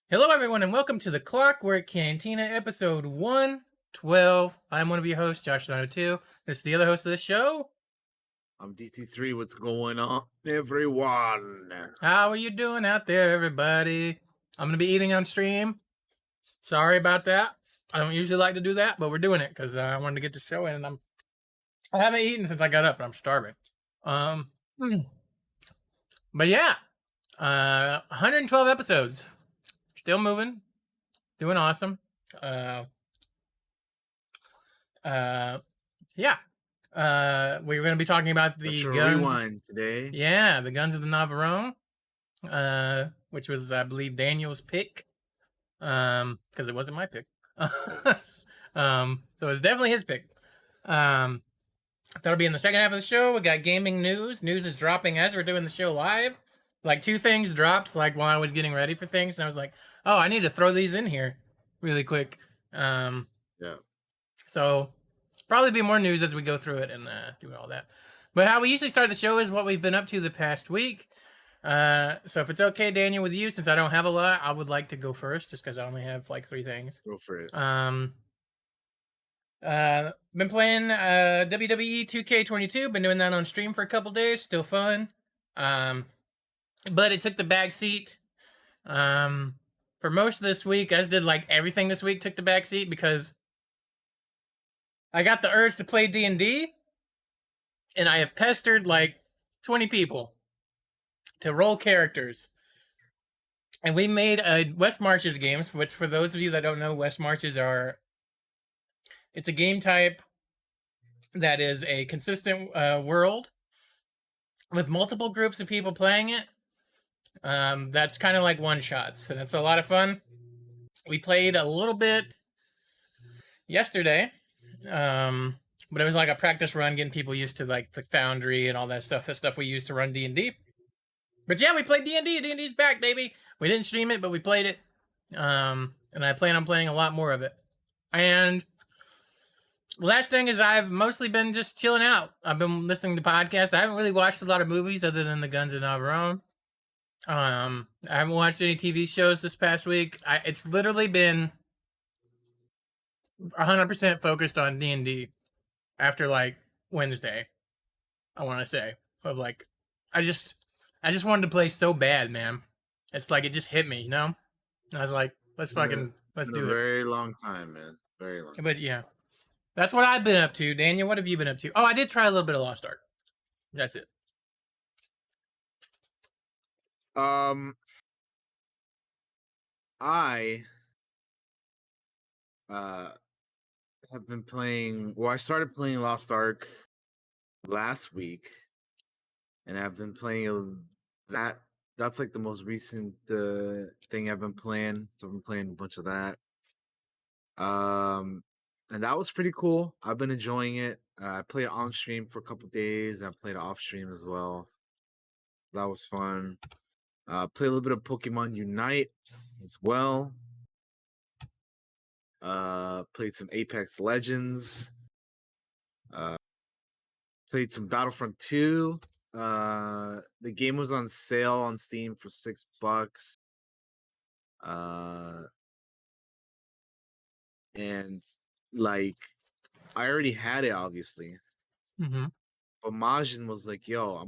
Hello, everyone, and welcome to the Clockwork Cantina, episode 112. I'm one of your hosts, Josh 902. This is the other host of the show. I'm DT3. What's going on, everyone? How are you doing out there, everybody? I'm going to be eating on stream. Sorry about that. I don't usually like to do that, but we're doing it because I wanted to get the show in, and I haven't eaten since I got up, and I'm starving. Um, but yeah, 112 episodes. Still moving. Doing awesome. Yeah. We were going to be talking about the Retro guns. Rewind today. Yeah, the Guns of Navarone, which was, I believe, Daniel's pick, because it wasn't my pick. So it's definitely his pick. That'll be in the second half of the show. We got gaming news. News is dropping as we're doing the show live. Like two things dropped, like while I was getting ready for things, and I was like, "Oh, I need to throw these in here really quick." Yeah. So probably be more news as we go through it and do all that. But how we usually start the show is what we've been up to the past week. So if it's okay, Daniel, with you, since I don't have a lot, I would like to go first, just because I only have like three things. Go for it. Been playing WWE 2K22. Been doing that on stream for a couple days. Still fun. But it took the back seat. For most of this week, as did like everything this week, took the back seat because I got the urge to play D&D, and I have pestered like 20 people to roll characters. And we made a West Marches games, which for those of you that don't know, West Marches it's a game type that is a consistent world with multiple groups of people playing it. That's kind of like one shots, and it's a lot of fun. We played a little bit yesterday, but it was like a practice run, getting people used to like the Foundry and all that stuff. That stuff we use to run D&D. But yeah, we played D&D. D&D's back, baby. We didn't stream it, but we played it. And I plan on playing a lot more of it. And last thing is I've mostly been just chilling out. I've been listening to podcasts. I haven't really watched a lot of movies other than the Guns of Navarone. I haven't watched any TV shows this past week. It's literally been 100% focused on D&D after like Wednesday, I want to say. But like, I just wanted to play so bad, man. It's like it just hit me, you know? I was like, let's It's been do a it. very long time, man. Very long. But yeah, that's what I've been up to. Daniel, what have you been up to? Oh, I did try a little bit of Lost Ark. That's it. Um, I uh have been playing. Well, I started playing Lost Ark last week, and I've been playing that. That's like the most recent thing I've been playing. So I've been playing a bunch of that. And that was pretty cool. I've been enjoying it. I played on stream for a couple days. I played off stream as well. That was fun. Play a little bit of Pokemon Unite as well. Played some Apex Legends. Played some Battlefront 2. The game was on sale on Steam for $6. And like I already had it, obviously. Mm-hmm. But Majin was like, "Yo,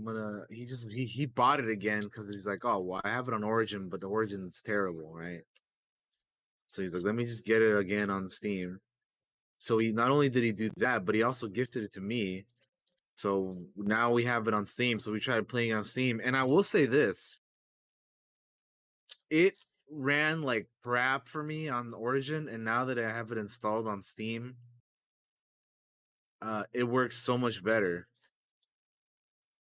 he bought it again because he's like, oh well, I have it on Origin, but the Origin's terrible, right?" So he's like, "Let me just get it again on Steam." So he not only did he do that, but he also gifted it to me. So now we have it on Steam. So we tried playing on Steam, and I will say this: it ran like crap for me on Origin, and now that I have it installed on Steam, it works so much better.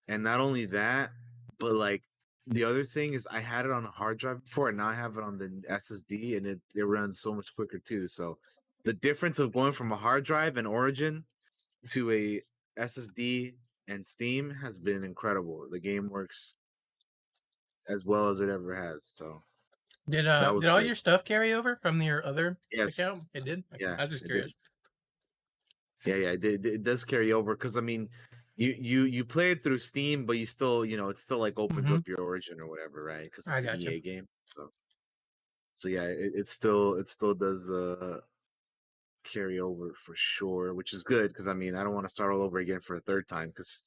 And not only that, but like the other thing is I had it on a hard drive before, and now I have it on the SSD, and it runs so much quicker too. So the difference of going from a hard drive and Origin to a SSD and Steam has been incredible. The game works as well as it ever has. So that was Did all great. your stuff carry over from your other Yes. account? It did. Okay. Yeah, I was just it did. curious. Yeah, it does carry over because I mean, you play it through Steam, but you still, it still like opens Mm-hmm. up your Origin or whatever, right? Because I it's an got you. EA game. So So yeah, it still does carry over for sure, which is good because I mean I don't want to start all over again for a third time because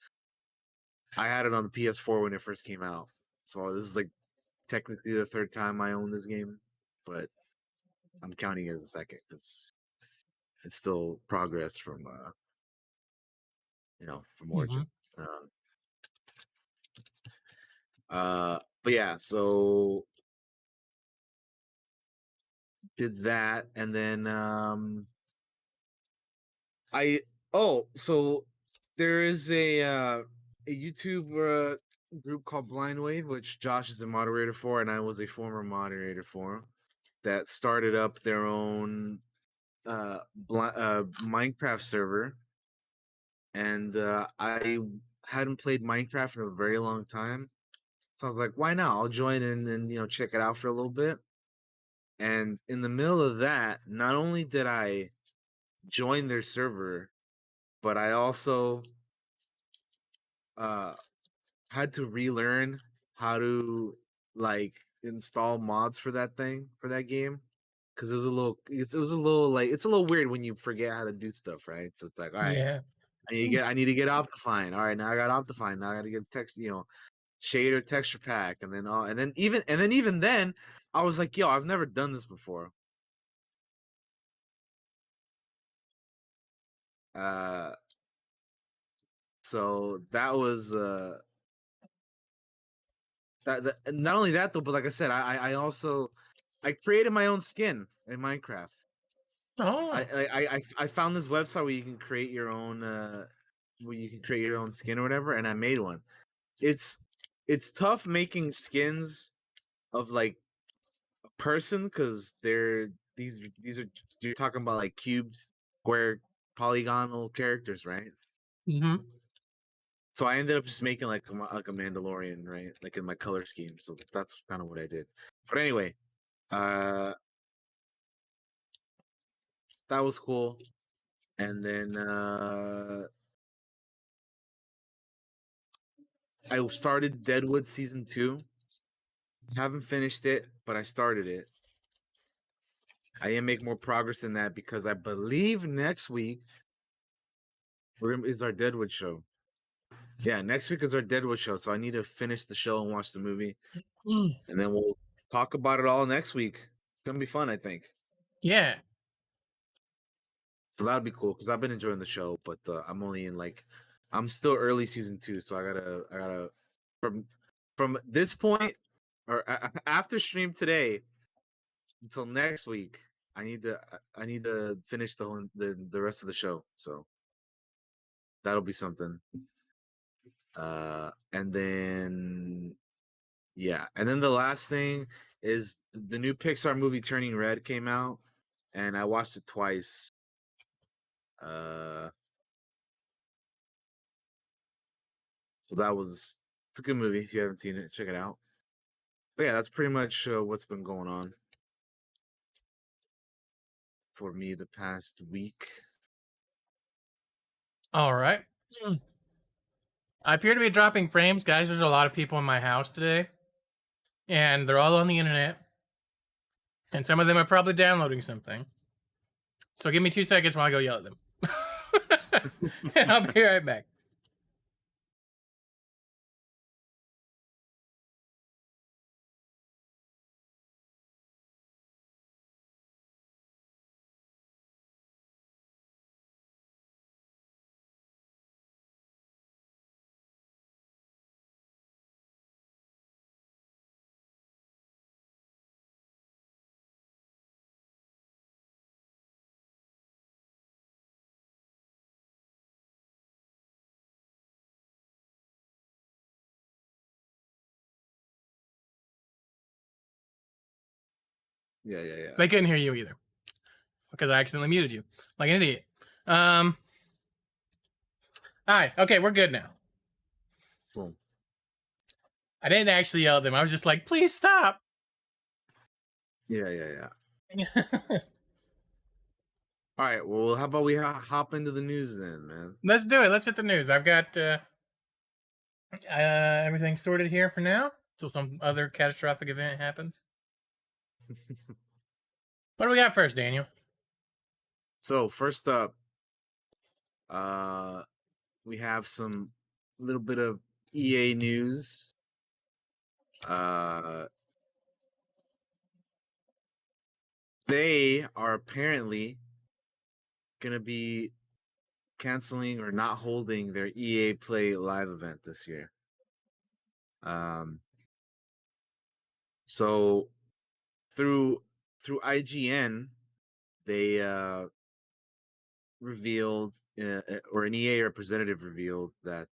I had it on the PS4 when it first came out. So this is like technically the third time I own this game, but I'm counting it as a second because it's still progress from from Hmm. Origin. But yeah, so did that, and then I so there is a YouTube group called Blind Wave, which Josh is a moderator for, and I was a former moderator for, that started up their own Minecraft server, and I hadn't played Minecraft in a very long time, so I was like, why not? I'll join in and check it out for a little bit. And in the middle of that, not only did I join their server, but I also uh had to relearn how to like install mods for that game because it was a little like it's a little weird when you forget how to do stuff, right? So it's like, all right, Yeah. I need to get Optifine. All right, now I got Optifine. Now I got to get text, shader texture pack, and then even then, I was like, yo, I've never done this before. Uh, so that was that not only that though, but like I said, I also I created my own skin in Minecraft. Oh. I found this website where you can create your own skin or whatever, and I made one. It's it's tough making skins of like a person because these are you're talking about like cubed, square, polygonal characters, right? Hmm. So I ended up just making like like a Mandalorian, right? Like in my color scheme. So that's kind of what I did. But anyway, uh, that was cool. And then I started Deadwood season 2. Haven't finished it, but I started it. I didn't make more progress than that because I believe next week is our Deadwood show. Yeah, next week is our Deadwood show, so I need to finish the show and watch the movie, and then we'll talk about it all next week. It's gonna be fun, I think. Yeah. So that'd be cool because I've been enjoying the show, but I'm only in like I'm still early season 2, so I gotta from this point or after stream today until next week. I need to finish the rest of the show, so that'll be something. And then yeah, and then the last thing is the new Pixar movie Turning Red came out, and I watched it twice. Uh, so it's a good movie. If you haven't seen it, check it out. But yeah, that's pretty much what's been going on for me the past week. All right. I appear to be dropping frames, guys. There's a lot of people in my house today, and they're all on the internet, and some of them are probably downloading something. So give me 2 seconds while I go yell at them. And I'll be right back. Yeah, yeah, yeah. They couldn't hear you either because I accidentally muted you like an idiot. Um. All right. Okay, we're good now. Cool. I didn't actually yell at them. I was just like, please stop. Yeah, yeah, yeah. All right. Well, how about we hop into the news then, man? Let's do it. Let's hit the news. I've got everything sorted here for now until some other catastrophic event happens. What do we got first, Daniel? So first up, uh, we have some little bit of EA news. Uh, they are apparently gonna be canceling or not holding their EA Play live event this year. Um, so through IGN, they revealed, or an EA representative revealed that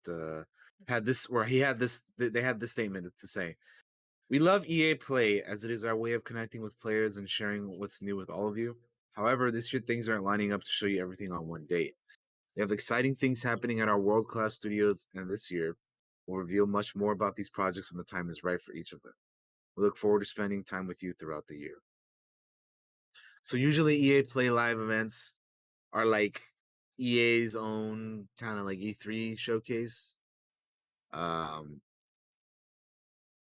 had this, or he had this, they had this statement to say: "We love EA Play as it is our way of connecting with players and sharing what's new with all of you. However, this year things aren't lining up to show you everything on one date. We have exciting things happening at our world-class studios, and this year we'll reveal much more about these projects when the time is right for each of them. We look forward to spending time with you throughout the year." So usually EA Play live events are like EA's own kind of like E3 showcase. Um,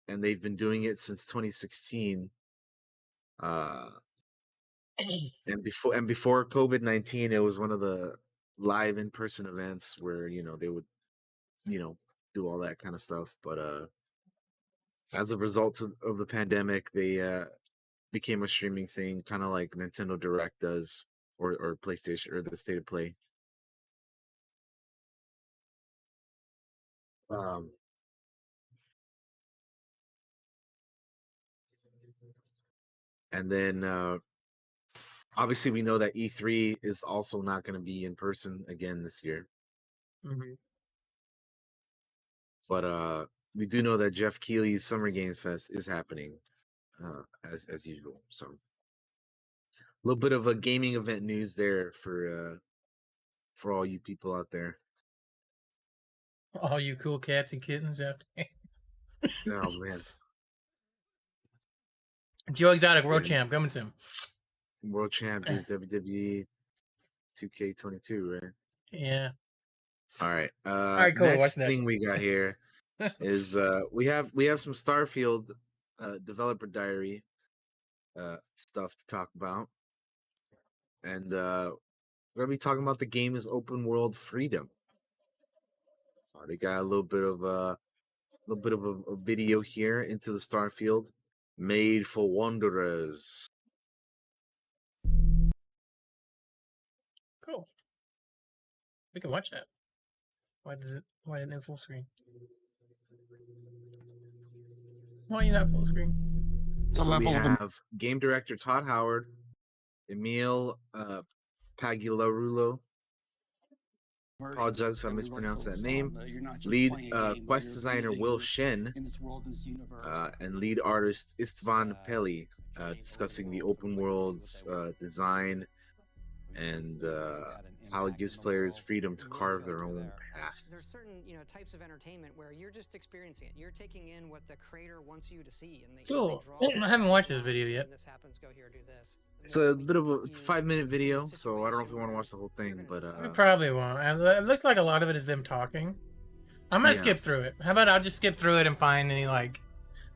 and they've been doing it since 2016. Uh, and before COVID-19, it was one of the live in-person events where, they would, you know, do all that kind of stuff. But as a result of the pandemic, they became a streaming thing, kind of like Nintendo Direct does, or PlayStation, or the State of Play. Um, and then obviously we know that E3 is also not going to be in person again this year. Mm-hmm. But we do know that Jeff Keighley's Summer Games Fest is happening, as usual. So a little bit of a gaming event news there for all you people out there. All you cool cats and kittens out there. Oh man, Joe Exotic so World Champ coming soon. World Champ, dude, WWE 2K22, right? Yeah. All right. All right, cool. What's Next next? thing we got here is we have some Starfield developer diary stuff to talk about, and we're gonna be talking about the game is open world freedom. They got a little bit of a video here into the Starfield, made for wanderers. Cool. We can watch that. Why didn't it full screen? Why are you not full screen? So we have game director Todd Howard, Emil Pagliarulo. Apologize if I mispronounced that name. Lead quest designer Will Shen, and lead artist Istvan Peli, discussing the open world's design and how it gives players freedom to carve their own path. There's certain types of entertainment where you're just experiencing it. You're taking in what the creator wants you to see, and they Cool. draw. I haven't watched this video yet. This happens. Go here. Do this. It's a bit of it's a 5-minute video, so I don't know if you want to watch the whole thing, but We probably won't. It looks like a lot of it is them talking. I'm gonna skip through it. How about I'll just skip through it and find any like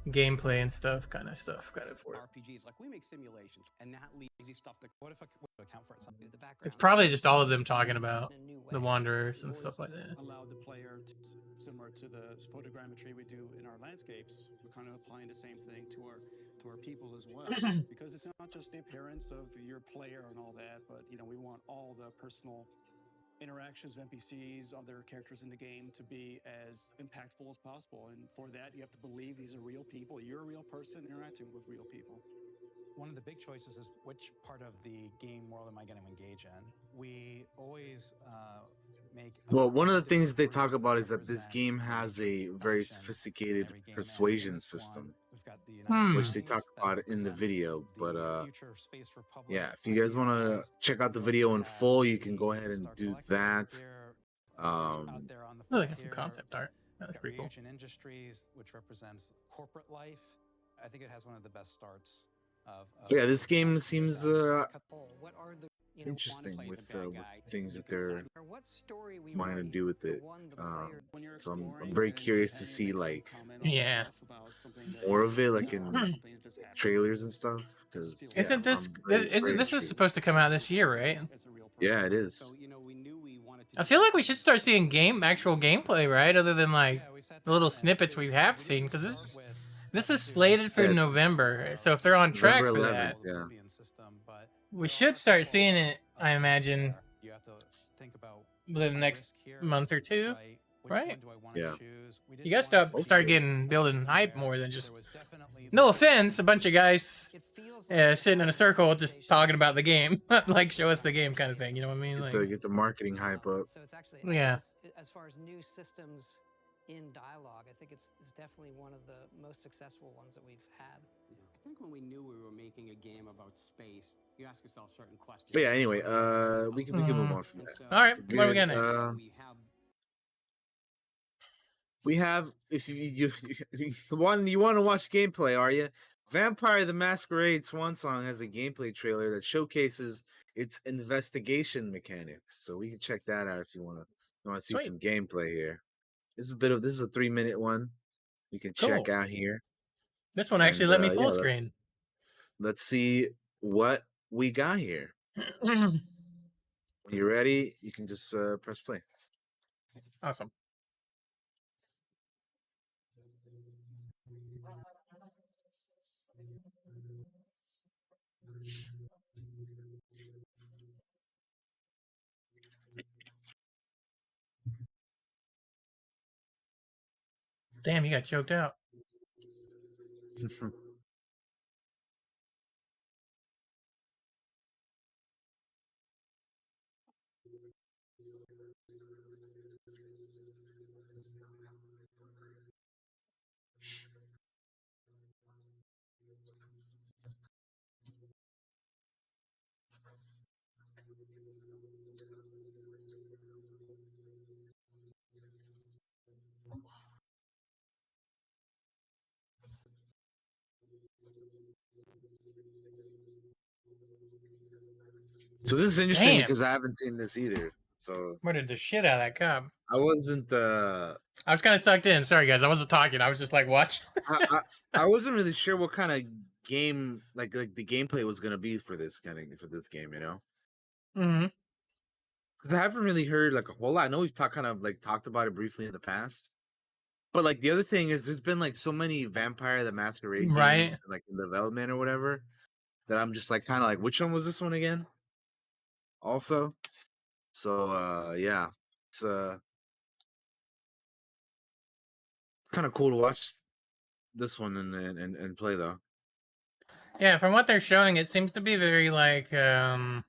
gameplay and stuff, kind of for it. RPGs, like we make simulations, and that leaves easy stuff to what if I account for it? It's probably just all of them talking about the Wanderers and stuff like that. Allow the player to, similar to the photogrammetry we do in our landscapes, we're kind of applying the same thing to our people as well, because it's not just the appearance of your player and all that, but we want all the personal interactions of NPCs, other characters in the game, to be as impactful as possible. And for that, you have to believe these are real people. You're a real person interacting with real people. One of the big choices is which part of the game world am I going to engage in. We always make... Well, one of the things they talk about is that this game has a very sophisticated persuasion system, which they talk about in the video. But yeah, if you guys want to check out the video in full, you can go ahead and do that. Look at some concept art. That's pretty cool. Industries, which represents corporate life. I think it has one of the best starts of yeah, this game seems you know, Interesting plays a with bad with guy, things you that can they're side or what story we wanting to write do with to it. one the player. when you're So I'm exploring very and your curious to companion see makes some like comment off the Yeah. cuff about something that more of it, like you know, in something that just happened. trailers and stuff. Because Just feel yeah, Isn't this I'm very, isn't very this is intrigued. supposed to come out this year, right? It's a real Yeah, person. it is. So, you know, we knew we wanted to I do feel like we something should start seeing actual gameplay, right? Other than like Yeah, we sat the little down and snippets we have we seen, didn't because start with this how is to do slated for Yeah, November. So if they're on November track for 11th. that, Yeah. Oblivion system, but we there should are a start couple seeing it, of I hints imagine, there. You have to think about within the a next risk here, month or two, right? Which right? one do I want to Yeah. choose? We You didn't guys want it to start be getting a building system hype where more than just. there was definitely No the offense, a bunch of guys It feels like sitting in a circle just talking about the game, like show us the game kind of thing. You know what I mean? Get the marketing hype up. So it's actually Yeah. as far as new systems in dialogue, I think it's definitely one of the most successful ones that we've had. Yeah. I think when we knew we were making a game about space, you ask yourself certain questions. But yeah, anyway, we can move on from And that. so All right, So what do we got good. next? We have if you the one you want to watch gameplay, are you? Vampire the Masquerade Swan Song has a gameplay trailer that showcases its investigation mechanics. So we can check that out if you want to see Sweet. some gameplay here. This is a 3-minute one you can Cool. check out here. This one actually let me full screen. Let's see what we got here. When you're ready, you can just press play. Awesome. Damn, you got choked out. So this is interesting Damn. because I haven't seen this either. So Murdered the shit out of that cop. I wasn't I was kind of sucked in. Sorry, guys. I wasn't talking. I was just like watching. I wasn't really sure what kind of game like the gameplay was gonna be for this game, you know? Mm-hmm. Because I haven't really heard like a whole lot. I know we've talked about it briefly in the past. But like the other thing is there's been like so many Vampire the Masquerade Right. games like in development or whatever that I'm just like kind of like, which one was this one again? Also. So yeah. It's kind of cool to watch this one and play though. Yeah, from what they're showing, it seems to be very like you're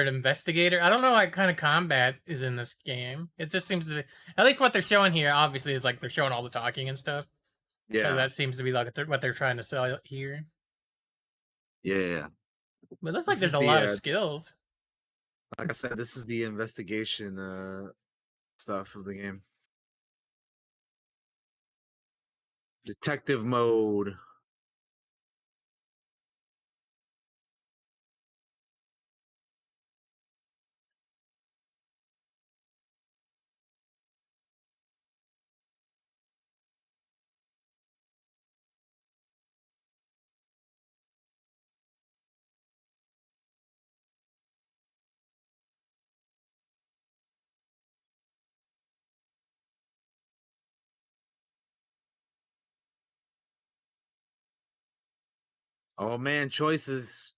an investigator. I don't know what kind of combat is in this game. It just seems to be, at least what they're showing here, obviously, is like they're showing all the talking and stuff. Yeah. That seems to be like what they're trying to sell here. Yeah. But it looks like there's a lot of skills. Like I said, this is the investigation stuff of the game. Detective mode. Oh man, choices.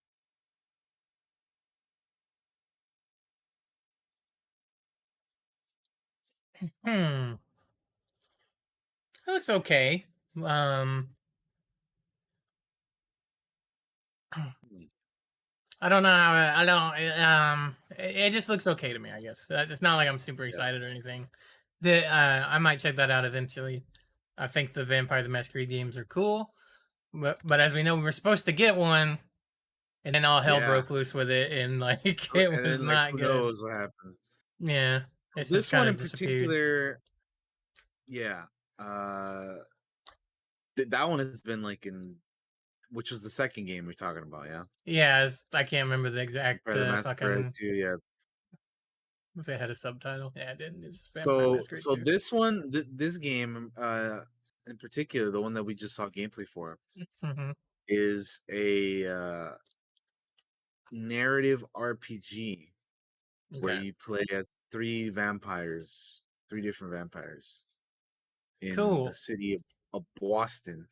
It looks okay. I don't know how I don't it just looks okay to me, I guess. It's not like I'm super excited or anything. I might check that out eventually. I think the Vampire the Masquerade games are cool. But as we know, we were supposed to get one, and then all hell broke loose with it, and like it was not who good. knows what happened. Yeah, it's This just kind one of in disappeared. particular, yeah. That one has been like in which was the second game we're talking about, yeah. Yeah, I can't remember the exact Vampire the Masquerade fucking 2, yeah. if it had a subtitle. Yeah, it didn't. It was Vampire So Masquerade so 2. this one, this game, in particular, the one that we just saw gameplay for, Mm-hmm. is a narrative RPG where Okay. you play as three different vampires in the Cool. city of Boston.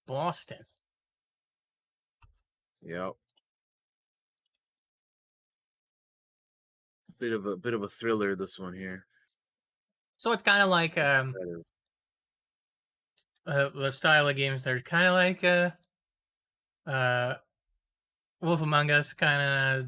Boston. Yep. Bit of a thriller, this one here. So it's kind of like That is. the style of games. They're kind of like uh Wolf Among Us, kind of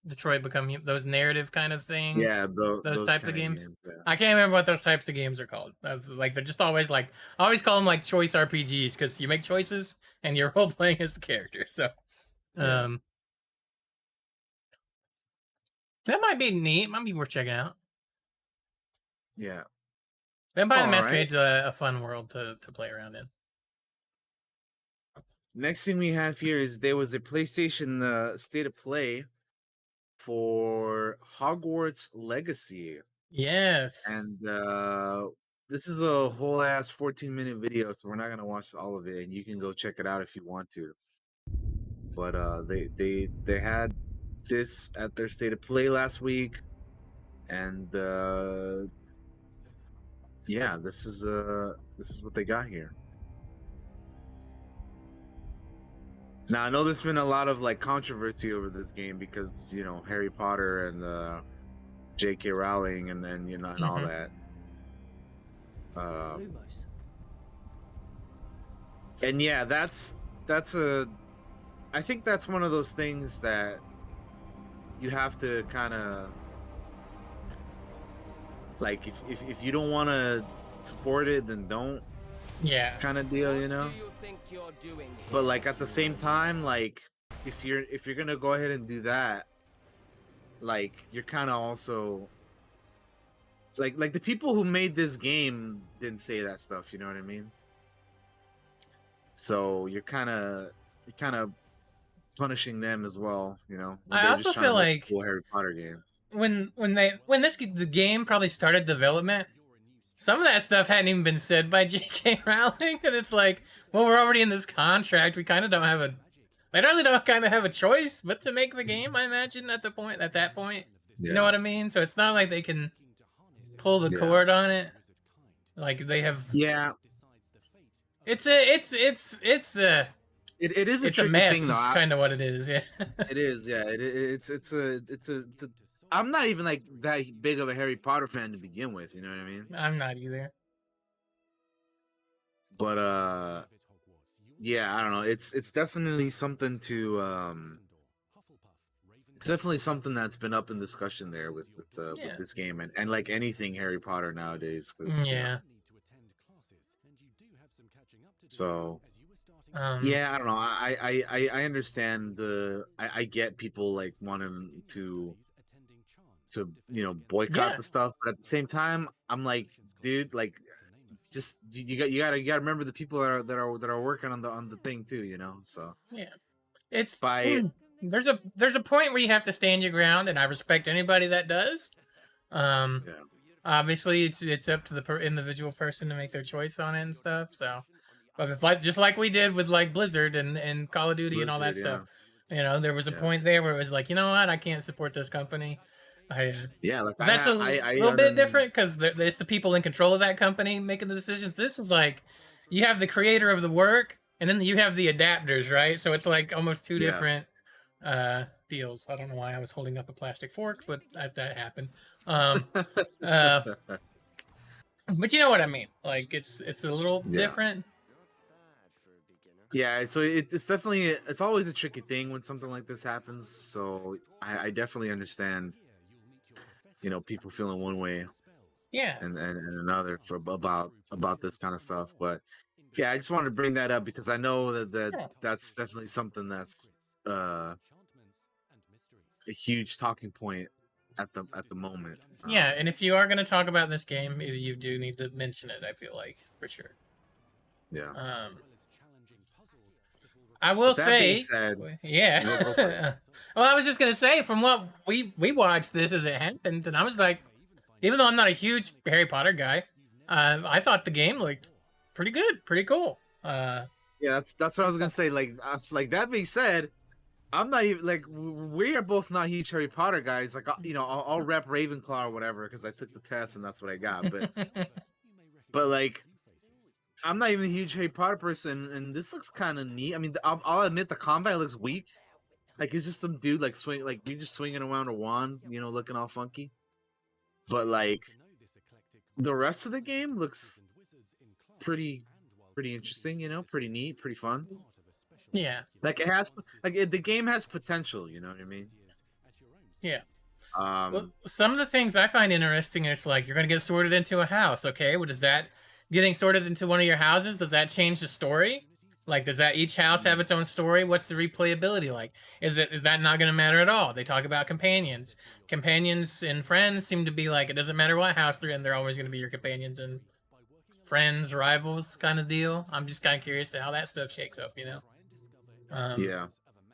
Detroit Become those narrative kind of things. Yeah, Those those types of kind of games. games. Yeah. I can't remember what those types of games are called. Like they're just always like I always call them like choice RPGs because you make choices and you're role playing as the character. So Yeah. that might be neat. Might be worth checking out. Yeah. Vampire the All right. Masquerade's a fun world to play around in. Next thing we have here is there was a PlayStation State of Play for Hogwarts Legacy. Yes. And this is a whole ass 14-minute video, so we're not gonna watch all of it, and you can go check it out if you want to. But they had this at their State of Play last week, and yeah, this is what they got here. Now I know there's been a lot of like controversy over this game because Harry Potter and J.K. Rowling and then and all that. And yeah, I think that's one of those things that you have to kind of like if you don't want to support it, then don't. Yeah. Kind of deal, But like at the same time, like if you're gonna go ahead and do that, like you're kind of also like the people who made this game didn't say that stuff. You know what I mean? So you're kind of punishing them as well. I also feel like a cool Harry Potter game. When the game probably started development, some of that stuff hadn't even been said by J.K. Rowling, and it's like, well, we're already in this contract. We kind of don't have they really don't kind of have a choice but to make the game. I imagine at that point, you know what I mean. So it's not like they can pull the cord on it. Like they have. Yeah. It is a mess. Thing, though. It's kind of what it is. Yeah. It is. Yeah. It's a. I'm not even like that big of a Harry Potter fan to begin with. You know what I mean? I'm not either. But yeah, I don't know. It's definitely something to it's definitely something that's been up in discussion there with this game and like anything Harry Potter nowadays. Yeah. So yeah, I don't know. I understand I get people like wanting to boycott the stuff, but at the same time, I'm like, dude, like, just you gotta remember the people that are working on the thing too, So yeah, it's there's a point where you have to stand your ground, and I respect anybody that does. Obviously, it's up to the individual person to make their choice on it and stuff. So, but it's like just like we did with like Blizzard and Call of Duty and all that stuff. There was a point there where it was like, you know what, I can't support this company. That's a little bit different because it's the people in control of that company making the decisions. This is like you have the creator of the work and then you have the adapters, right? So it's like almost two different deals. I don't know why I was holding up a plastic fork, but that happened. But you know what I mean? Like it's a little different. Yeah, so it's definitely it's always a tricky thing when something like this happens. So I definitely understand. People feeling one way, and another about this kind of stuff. But yeah, I just wanted to bring that up because I know that's definitely something that's a huge talking point at the moment. Yeah, and if you are going to talk about this game, you do need to mention it. I feel like for sure. Yeah. I will With that being say, said, yeah. go for it. Well, I was just gonna say, from what we watched this as it happened, and I was like, even though I'm not a huge Harry Potter guy, I thought the game looked pretty good, pretty cool. Yeah, that's what I was gonna say. Like that being said, I'm not even like we are both not huge Harry Potter guys. Like I'll rep Ravenclaw or whatever because I took the test and that's what I got. But like I'm not even a huge Harry Potter person, and this looks kind of neat. I mean, I'll admit the combat looks weak. Like it's just some dude like you're just swinging around a wand, looking all funky. But like the rest of the game looks pretty interesting. Pretty neat, pretty fun. Yeah. Like it has the game has potential. You know what I mean? Yeah. Well, some of the things I find interesting is like you're gonna get sorted into a house. Okay, well, does that getting sorted into one of your houses, does that change the story? Like, does that each house have its own story? What's the replayability like? Is that not gonna matter at all? They talk about companions. Companions and friends seem to be like it doesn't matter what house they're in, they're always gonna be your companions and friends, rivals kind of deal. I'm just kind of curious to how that stuff shakes up. Yeah.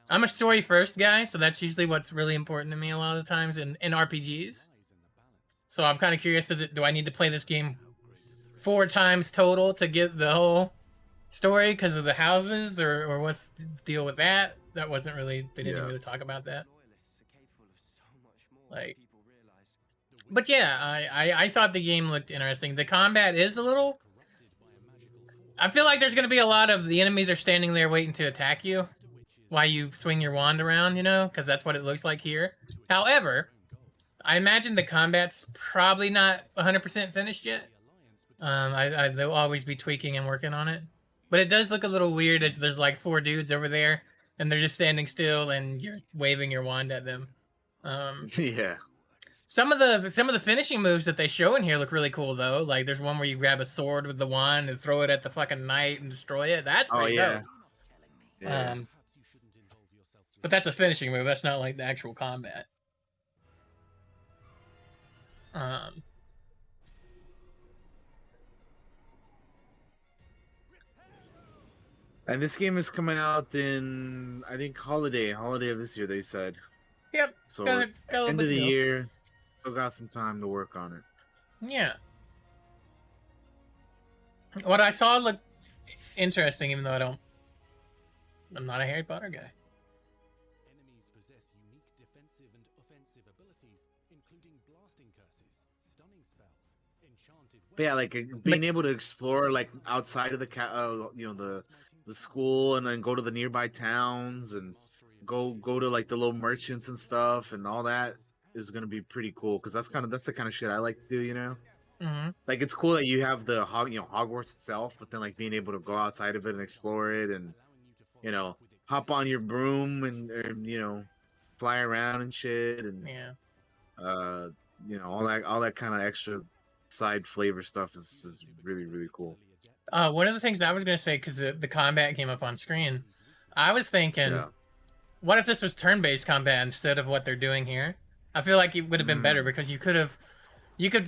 I'm a story first guy, so that's usually what's really important to me a lot of the times in RPGs. So I'm kind of curious, do I need to play this game 4 times total to get the whole story because of the houses, or what's the deal with that? They didn't really talk about that. Like, but yeah, I thought the game looked interesting. The combat is a little, I feel like there's going to be a lot of the enemies are standing there waiting to attack you while you swing your wand around, because that's what it looks like here. However, I imagine the combat's probably not 100% finished yet. They'll always be tweaking and working on it. But it does look a little weird as there's like 4 dudes over there, and they're just standing still, and you're waving your wand at them. Yeah. Some of the finishing moves that they show in here look really cool though. Like there's one where you grab a sword with the wand and throw it at the fucking knight and destroy it. That's pretty dope. Yeah. But that's a finishing move. That's not like the actual combat. And this game is coming out in I think holiday of this year. They said. Yep. So got a end bit of the to go. year, still got some time to work on it. Yeah. What I saw looked interesting, even though I'm not a Harry Potter guy. Enemies possess unique defensive and offensive abilities, including blasting curses, stunning spells, enchanted. But yeah, like being able to explore like outside of the school, and then go to the nearby towns and go to like the little merchants and stuff, and all that is gonna be pretty cool because that's the kind of shit I like to do. Mm-hmm. Like it's cool that you have the Hogwarts itself, but then like being able to go outside of it and explore it, and hop on your broom and fly around and shit, and all that kind of extra side flavor stuff is really, really cool. One of the things I was gonna say, because the combat came up on screen, I was thinking, what if this was turn-based combat instead of what they're doing here? I feel like it would have been better because you could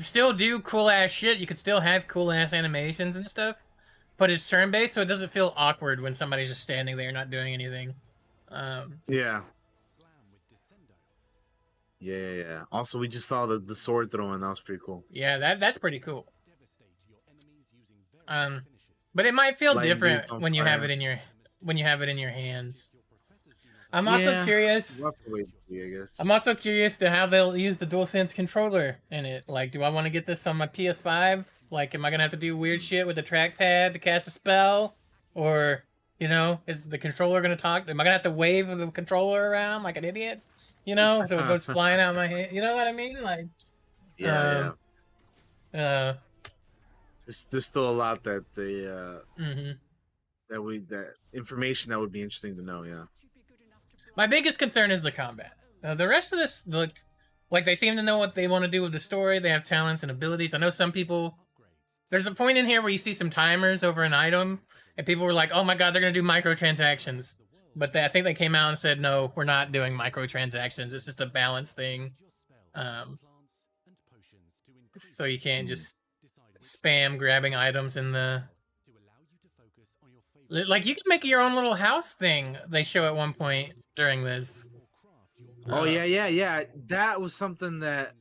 still do cool ass shit. You could still have cool ass animations and stuff, but it's turn-based, so it doesn't feel awkward when somebody's just standing there not doing anything. Yeah. Also, we just saw the sword throwing. That was pretty cool. Yeah, that's pretty cool. But it might feel different when you have it in your hands. I'm also curious. We'll have to wait and see, I guess. I'm also curious to how they'll use the DualSense controller in it. Like, do I want to get this on my PS5? Like, am I gonna have to do weird shit with the trackpad to cast a spell, or is the controller gonna talk? Am I gonna have to wave the controller around like an idiot? So it goes flying out of my hand. You know what I mean? Like, there's still a lot that that information that would be interesting to know. Yeah. My biggest concern is the combat. The rest of this looked like they seem to know what they want to do with the story. They have talents and abilities. I know some people. There's a point in here where you see some timers over an item, and people were like, "Oh my god, they're gonna do microtransactions." But I think they came out and said, "No, we're not doing microtransactions. It's just a balance thing." So you can't just spam grabbing items in the Like you can make your own little house thing. They show at one point during this. Oh yeah. That was something that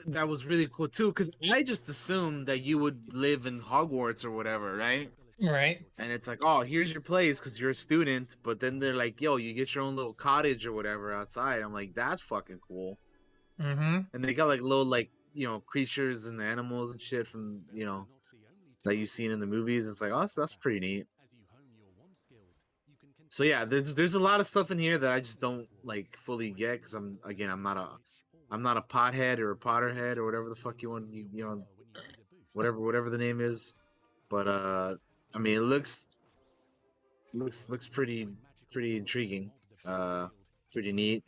that was really cool too. Because I just assumed that you would live in Hogwarts or whatever, right? Right. And it's like, oh, here's your place because you're a student. But then they're like, yo, you get your own little cottage or whatever outside. I'm like, that's fucking cool. Mm-hmm. And they got like little creatures and animals and shit from that you've seen in the movies. It's like, oh, that's pretty neat. So yeah, there's a lot of stuff in here that I just don't like fully get because I'm not a pothead or a Potterhead or whatever the fuck you want whatever the name is. But I mean, it looks pretty intriguing. Pretty neat.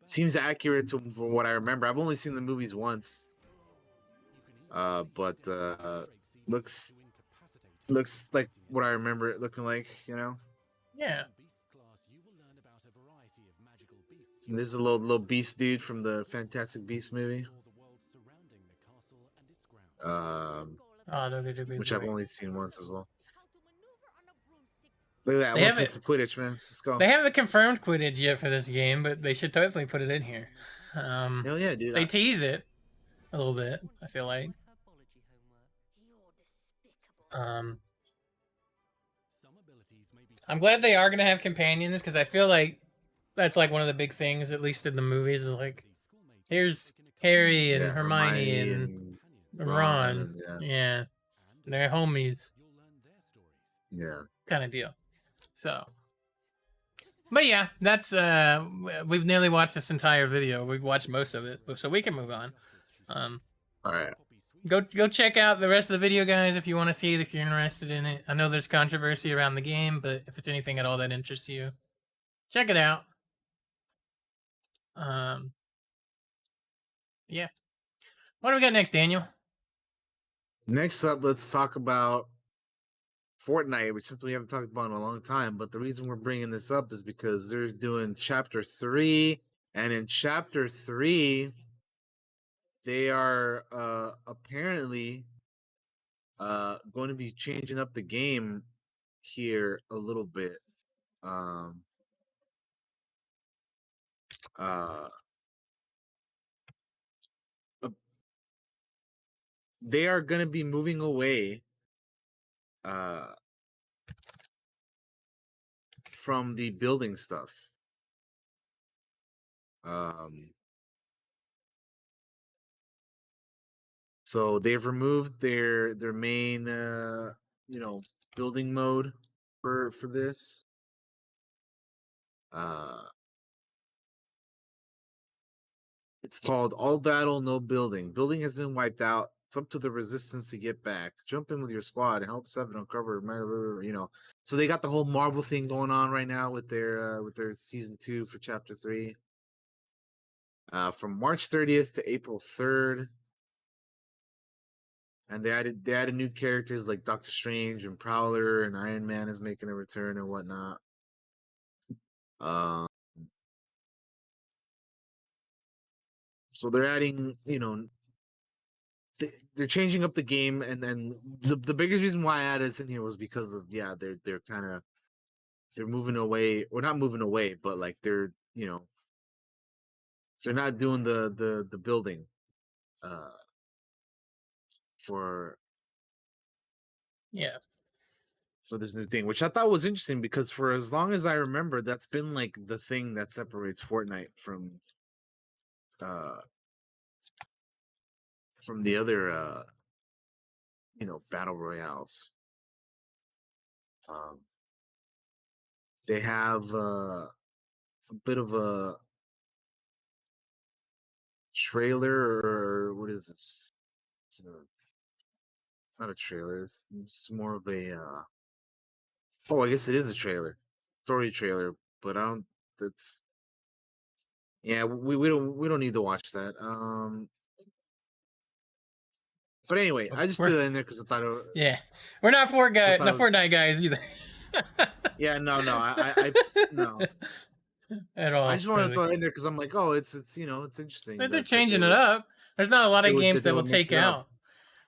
Seems accurate to what I remember. I've only seen the movies once. But looks like what I remember it looking like, Yeah. And there's a little beast dude from the Fantastic Beasts movie. Which I've only seen once as well. Look at that! I want to play some Quidditch, man. Let's go. They haven't confirmed Quidditch yet for this game, but they should definitely put it in here. Hell yeah, dude! They tease it a little bit. I feel like. I'm glad they are gonna have companions because I feel like that's like one of the big things, at least in the movies, is like here's Harry and Hermione and Ron. Yeah. They're homies. Yeah. Kind of deal. So. But yeah, that's we've nearly watched this entire video. We've watched most of it, so we can move on. All right. Go check out the rest of the video, guys, if you want to see it, if you're interested in it. I know there's controversy around the game, but if it's anything at all that interests you, check it out. Yeah. What do we got next, Daniel? Next up, let's talk about Fortnite, which we haven't talked about in a long time. But the reason we're bringing this up is because they're doing Chapter 3, and in Chapter 3, they are apparently going to be changing up the game here a little bit. They are going to be moving away from the building stuff. So they've removed their main building mode for this. It's called All Battle, No Building. Building has been wiped out. It's up to the resistance to get back. Jump in with your squad and help Seven uncover. So they got the whole Marvel thing going on right now with their season 2 for Chapter 3. From March 30th to April 3rd. And they added new characters like Doctor Strange and Prowler, and Iron Man is making a return and whatnot. So they're adding, they're changing up the game, and then the biggest reason why I added this in here was because of they're kind of moving away, or not moving away, but like they're not doing the building for this new thing, which I thought was interesting because for as long as I remember, that's been like the thing that separates Fortnite from the other battle royales. They have a bit of a trailer, or what is this? It's not a trailer. It's more of a I guess it is a trailer, story trailer, but I don't. That's we don't need to watch that. But anyway, I just threw that in there because I thought we're not Fortnite guys either. Yeah, no, I no. At all. I just wanted to throw it in there because I'm like, oh, it's interesting. They're changing it up. There's not a lot of games that will take out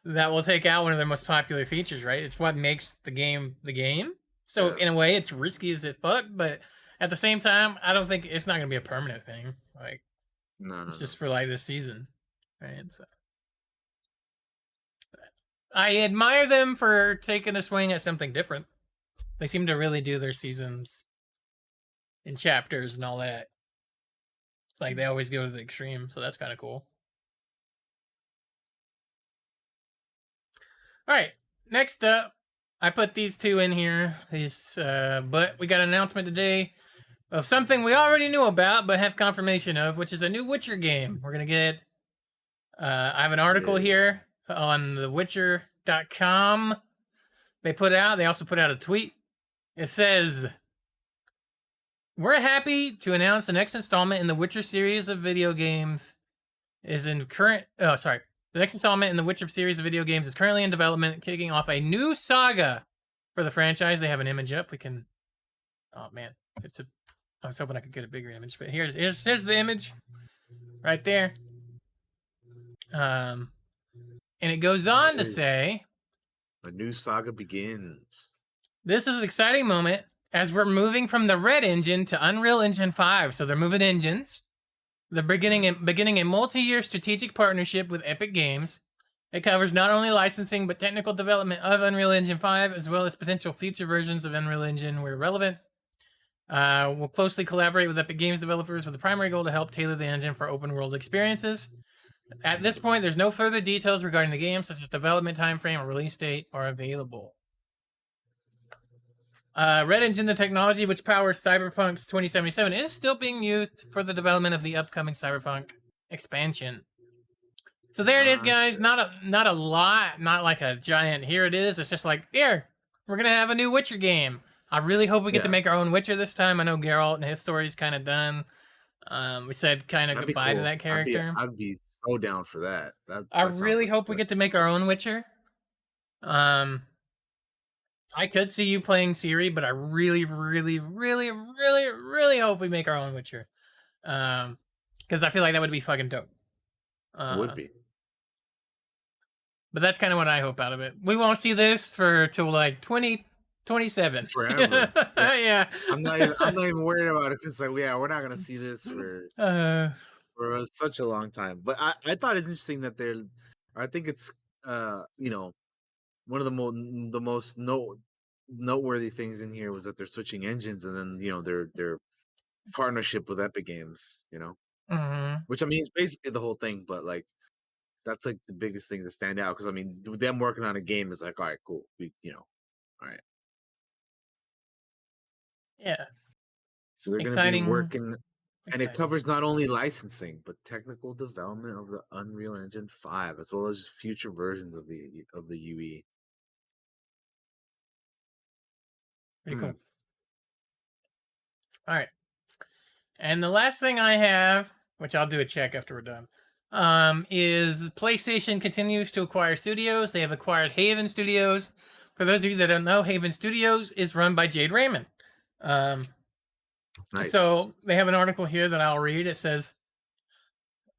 that will take out one of their most popular features, right? It's what makes the game the game. So Yeah. in a way, it's risky as it fuck, but at the same time, I don't think it's not gonna be a permanent thing. Like No, no, it's no. just for like this season, right? So I admire them for taking a swing at something different. They seem to really do their seasons in chapters and all that. Like they always go to the extreme, so that's kind of cool. All right, next up, I put these two in here. But we got an announcement today of something we already knew about, but have confirmation of, which is a new Witcher game. We're gonna get. I have an article Yeah. here on thewitcher.com. They also put out a tweet. It says, "We're happy to announce the next installment in the Witcher series of video games is in current. Oh, sorry. The next installment in the Witcher series of video games is currently in development, kicking off a new saga for the franchise." They have an image up. We can. Oh man, I was hoping I could get a bigger image, but here's the image, right there. And it goes on to say, a new saga begins. "This is an exciting moment as we're moving from the Red Engine to Unreal Engine 5. So they're moving engines. They're beginning a multi-year strategic partnership with Epic Games. It covers not only licensing but technical development of Unreal Engine 5, as well as potential future versions of Unreal Engine where relevant. We'll closely collaborate with Epic Games developers with the primary goal to help tailor the engine for open-world experiences. At this point, there's no further details regarding the game, such as development timeframe or release date, are available." Red Engine, the technology which powers Cyberpunk's 2077, is still being used for the development of the upcoming Cyberpunk expansion. So there it is, guys. Not a lot, not like a giant. Here it is. It's just like, here, we're gonna have a new Witcher game. I really hope we get to make our own Witcher this time. I know Geralt and his story's kind of done. We said kind of goodbye to that character. I'd be so down for that. I really hope we get to make our own Witcher. I could see you playing Ciri, but I really, really, really, really, really hope we make our own Witcher. Because I feel like that would be fucking dope. Would be. But that's kind of what I hope out of it. We won't see this till like 2027. Forever. Yeah. I'm not even worried about it. It's like, yeah, we're not gonna see this for such a long time. But I thought it's interesting that I think it's one of the most noteworthy things in here was that they're switching engines, and then their partnership with Epic Games, which I mean is basically the whole thing, but like that's like the biggest thing to stand out, because I mean them working on a game is like, all right, cool, all right, yeah. So they're going to be working, and it covers not only licensing but technical development of the Unreal Engine 5, as well as future versions of the UE. Pretty cool. All right. And the last thing I have, which I'll do a check after we're done, is PlayStation continues to acquire studios. They have acquired Haven Studios. For those of you that don't know, Haven Studios is run by Jade Raymond. Nice. So they have an article here that I'll read. It says,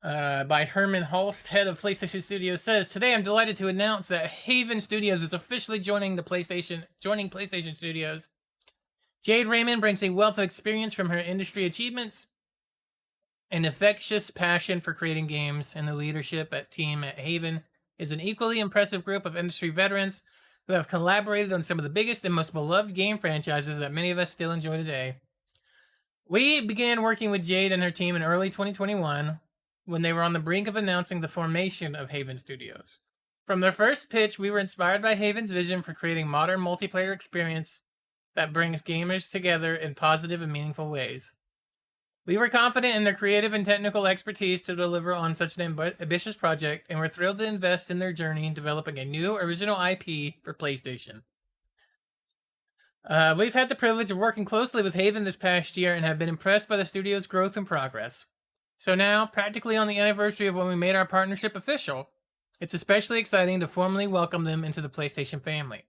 by Herman Holst, head of PlayStation Studios, says, "Today I'm delighted to announce that Haven Studios is officially joining PlayStation Studios. Jade Raymond brings a wealth of experience from her industry achievements, an infectious passion for creating games, and the leadership team at Haven is an equally impressive group of industry veterans who have collaborated on some of the biggest and most beloved game franchises that many of us still enjoy today. We began working with Jade and her team in early 2021 when they were on the brink of announcing the formation of Haven Studios. From their first pitch, we were inspired by Haven's vision for creating modern multiplayer experience that brings gamers together in positive and meaningful ways. We were confident in their creative and technical expertise to deliver on such an ambitious project, and we're thrilled to invest in their journey in developing a new original IP for PlayStation. We've had the privilege of working closely with Haven this past year and have been impressed by the studio's growth and progress. So now, practically on the anniversary of when we made our partnership official, it's especially exciting to formally welcome them into the PlayStation family.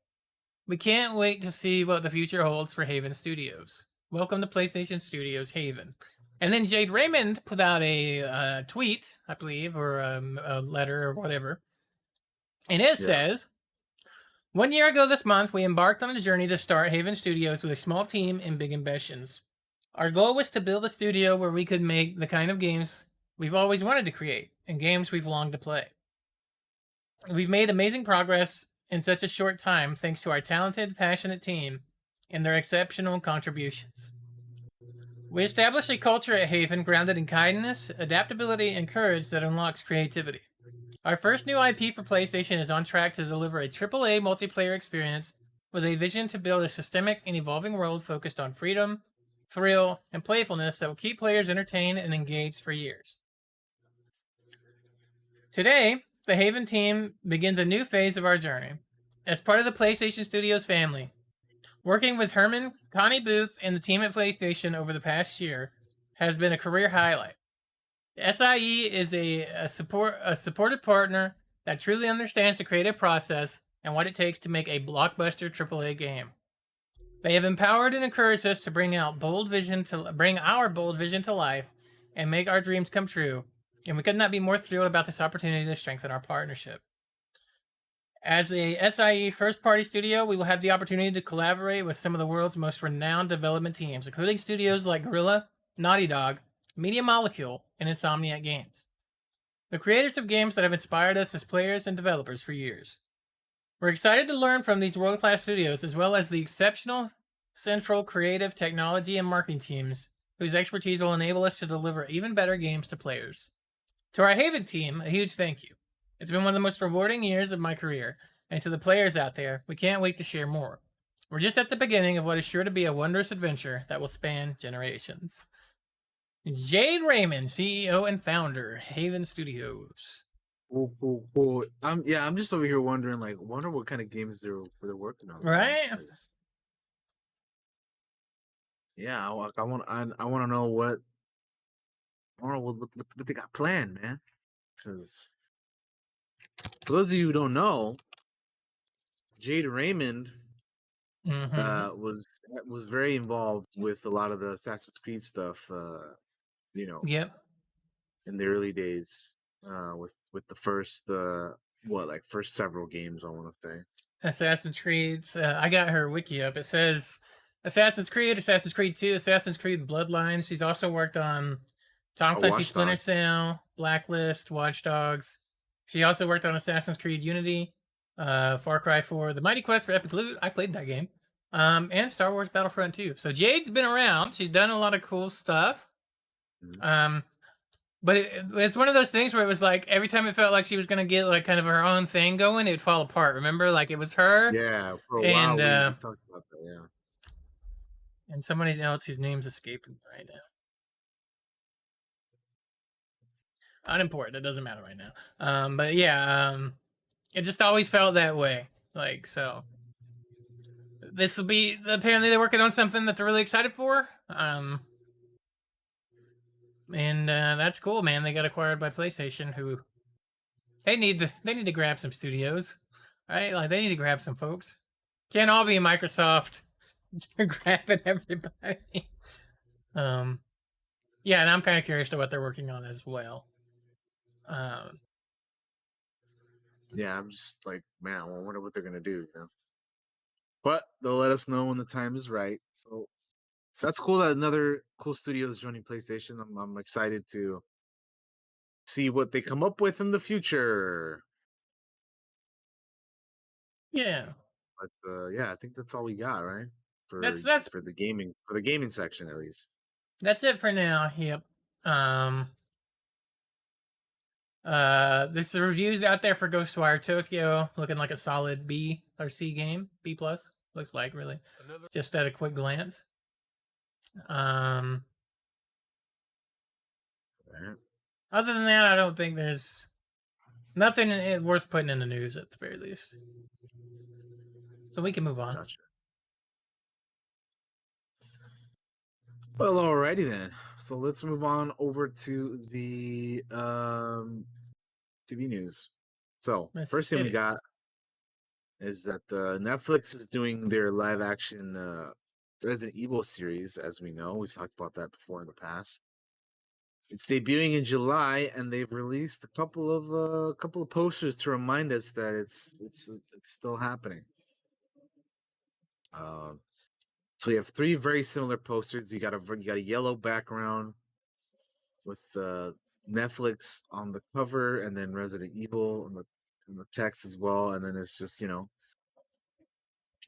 We can't wait to see what the future holds for Haven Studios. Welcome to PlayStation Studios Haven." And then Jade Raymond put out a tweet, I believe, or a letter or whatever, And it Yeah. says, 1 year ago this month, we embarked on a journey to start Haven Studios with a small team and big ambitions. Our goal was to build a studio where we could make the kind of games we've always wanted to create and games we've longed to play. We've made amazing progress in such a short time thanks to our talented, passionate team and their exceptional contributions. We established a culture at Haven grounded in kindness, adaptability, and courage that unlocks creativity. Our first new IP for PlayStation is on track to deliver a AAA multiplayer experience with a vision to build a systemic and evolving world focused on freedom, thrill, and playfulness that will keep players entertained and engaged for years. Today, the Haven team begins a new phase of our journey. As part of the PlayStation Studios family, working with Herman, Connie Booth, and the team at PlayStation over the past year has been a career highlight. SIE is a supportive partner that truly understands the creative process and what it takes to make a blockbuster AAA game. They have empowered and encouraged us to bring our bold vision to life and make our dreams come true. And we could not be more thrilled about this opportunity to strengthen our partnership. As a SIE first-party studio, we will have the opportunity to collaborate with some of the world's most renowned development teams, including studios like Guerrilla, Naughty Dog, Media Molecule, and Insomniac Games, the creators of games that have inspired us as players and developers for years. We're excited to learn from these world-class studios as well as the exceptional central creative, technology, and marketing teams whose expertise will enable us to deliver even better games to players. To our Haven team, a huge thank you. It's been one of the most rewarding years of my career, and to the players out there, we can't wait to share more. We're just at the beginning of what is sure to be a wondrous adventure that will span generations. Jade Raymond, CEO and founder, Haven Studios. Cool. I'm just over here wondering, like, wonder what kind of games they're working on. Right? Man, 'cause- yeah, I want to know what what they got planned, man. Because for those of you who don't know, Jade Raymond was very involved with a lot of the Assassin's Creed stuff. Yep. In the early days, with the first first several games, I want to say. Assassin's Creed. I got her wiki up. It says Assassin's Creed 2, Assassin's Creed Bloodlines. She's also worked on Tom Clancy's Watch Splinter Dogs. Cell, Blacklist, Watch Dogs. She also worked on Assassin's Creed Unity, Far Cry 4, The Mighty Quest for Epic Loot. I played that game. And Star Wars Battlefront 2. So Jade's been around. She's done a lot of cool stuff. Mhm. But it's one of those things where it was like every time it felt like she was gonna get like kind of her own thing going, it'd fall apart. Remember, like it was her Yeah, for a and while we talked about that. Yeah. and somebody else whose name's escaping right now. Unimportant. It doesn't matter right now. But yeah, it just always felt that way. Like so, this will be apparently they're working on something that they're really excited for. And that's cool, man. They got acquired by PlayStation, who they need to grab some studios, right? Like they need to grab some folks. Can't all be Microsoft. You're grabbing everybody. Yeah, and I'm kind of curious to what they're working on as well. Yeah, I'm just like, man, I wonder what they're gonna do, But they'll let us know when the time is right. So that's cool that another cool studio is joining PlayStation. I'm excited to see what they come up with in the future. Yeah, But yeah, I think that's all we got, right? that's For the gaming section at least. that's it for now. Yep. There's the reviews out there for Ghostwire Tokyo, looking like a solid B or C game, B plus. Looks like really, just at a quick glance. Right. Other than that, I don't think there's nothing worth putting in the news at the very least. So we can move on. Gotcha. Well, alrighty then. So let's move on over to the TV news. So Let's first thing we hit it. got is that Netflix is doing their live action Resident Evil series. As we know, we've talked about that before in the past. It's debuting in July, and they've released a couple of posters to remind us that it's still happening. So we have 3 very similar posters. You got a yellow background with Netflix on the cover, and then Resident Evil on the text as well. And then it's just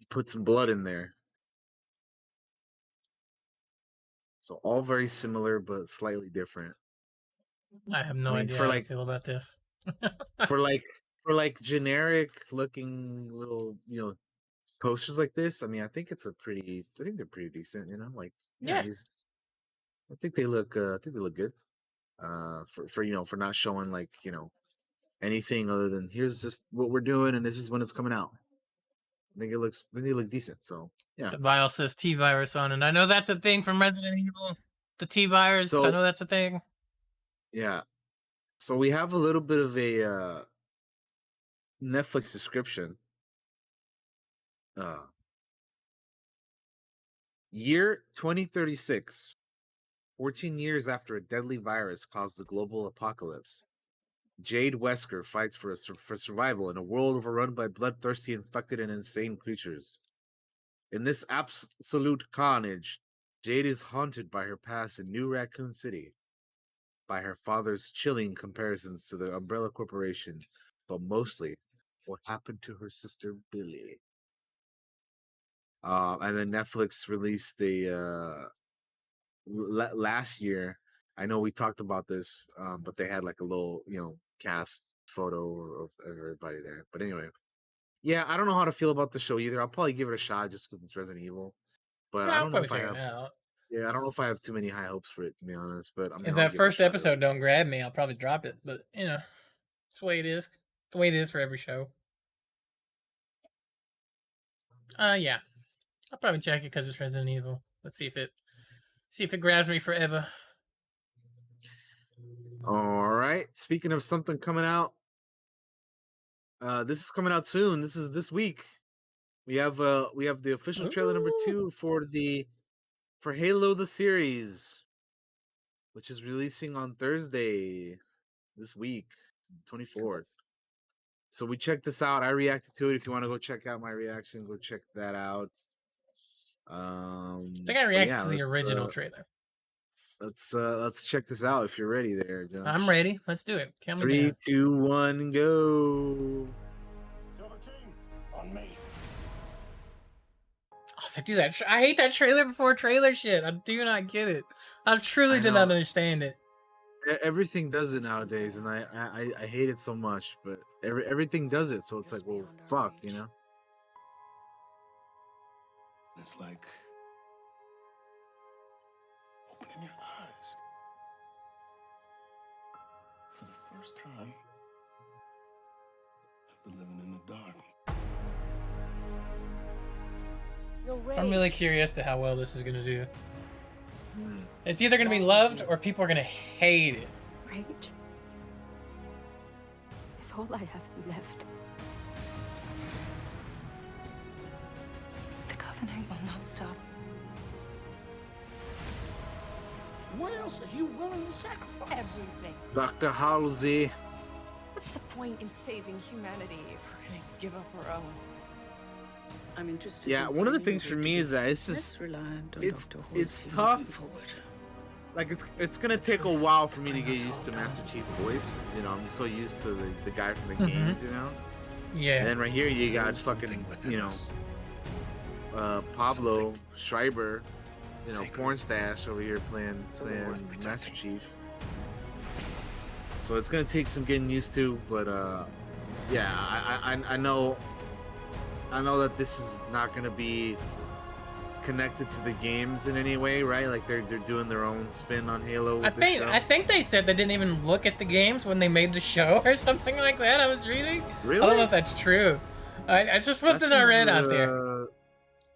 put some blood in there. So all very similar, but slightly different. I have no idea how to feel about this. for like generic looking little posters like this. I mean, I think they're pretty decent. Like Yeah. I think they look good. For not showing like anything other than here's just what we're doing and this is when it's coming out. I think they look decent. So yeah. The vial says T virus on it. I know that's a thing from Resident Evil. The T virus. So, I know that's a thing. Yeah. So we have a little bit of a Netflix description. Year 2036. 14 years after a deadly virus caused the global apocalypse, Jade Wesker fights for survival in a world overrun by bloodthirsty, infected, and insane creatures. In this absolute carnage, Jade is haunted by her past in New Raccoon City, by her father's chilling comparisons to the Umbrella Corporation, but mostly what happened to her sister Billy. And then Netflix released last year. I know we talked about this, but they had like a little, cast photo of everybody there. But anyway, yeah, I don't know how to feel about the show either. I'll probably give it a shot just because it's Resident Evil. But Yeah, I I'll don't know probably if I check it have. out. Yeah, I don't know if I have too many high hopes for it, to be honest. But I mean, If I'll that give it a first shot. episode don't grab me, I'll probably drop it. But it's the way it is. It's the way it is for every show. Yeah, I'll probably check it because it's Resident Evil. Let's see if it grabs me forever. All right. Speaking of something coming out, this is coming out soon. This is this week. We have the official trailer number 2 for Halo the series, which is releasing on Thursday this week, 24th. So we checked this out. I reacted to it. If you want to go check out my reaction, go check that out. I think I reacted to the original trailer. Let's check this out if you're ready there, Josh. I'm ready. Let's do it. Count me 3, down. 2, 1, go. Silver Team, on me. Oh, they do that. I hate that trailer before trailer shit. I do not get it. I truly do not understand it. Everything does it nowadays, and I hate it so much. But everything does it, so it's like, well, fuck, It's like opening your eyes for the first time after living in the dark. I'm really curious to how well this is gonna do. It's either gonna be loved or people are gonna hate it. Rage is all I have left. The Covenant will not stop. What else are you willing to sacrifice? Everything. Dr. Halsey. What's the point in saving humanity if we're gonna give up our own? I'm interested. Yeah, one of the things for me is that it's just it's tough. Like it's gonna take a while for me to get used to Master Chief voice. I'm so used to the guy from the games, Yeah. And then right here you got fucking Pablo Schreiber, porn stash over here playing Master Chief. So it's gonna take some getting used to, but yeah, I know that this is not gonna be connected to the games in any way, right? Like they're doing their own spin on Halo. I think they said they didn't even look at the games when they made the show or something like that. I was reading. Really? I don't know if that's true. It's just something I read out there,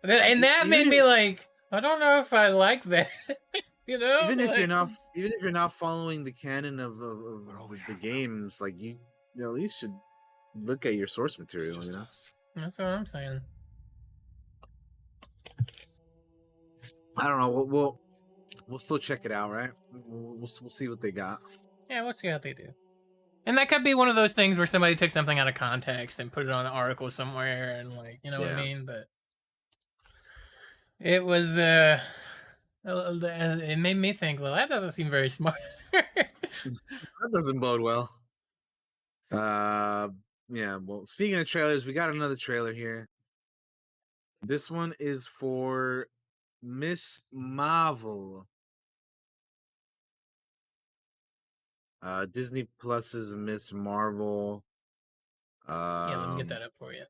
and that made me like, I don't know if I like that. Even if you're not following the canon of the games, like you at least should look at your source material. That's what I'm saying. I don't know. we'll still check it out, right? We'll see what they got. Yeah, we'll see how they do. And that could be one of those things where somebody took something out of context and put it on an article somewhere, and like, you know what I mean? But it was, it made me think, well, that doesn't seem very smart. That doesn't bode well. Yeah. Well, speaking of trailers, we got another trailer here. This one is for Miss Marvel. Disney Plus's Miss Marvel. Yeah, let me get that up for you.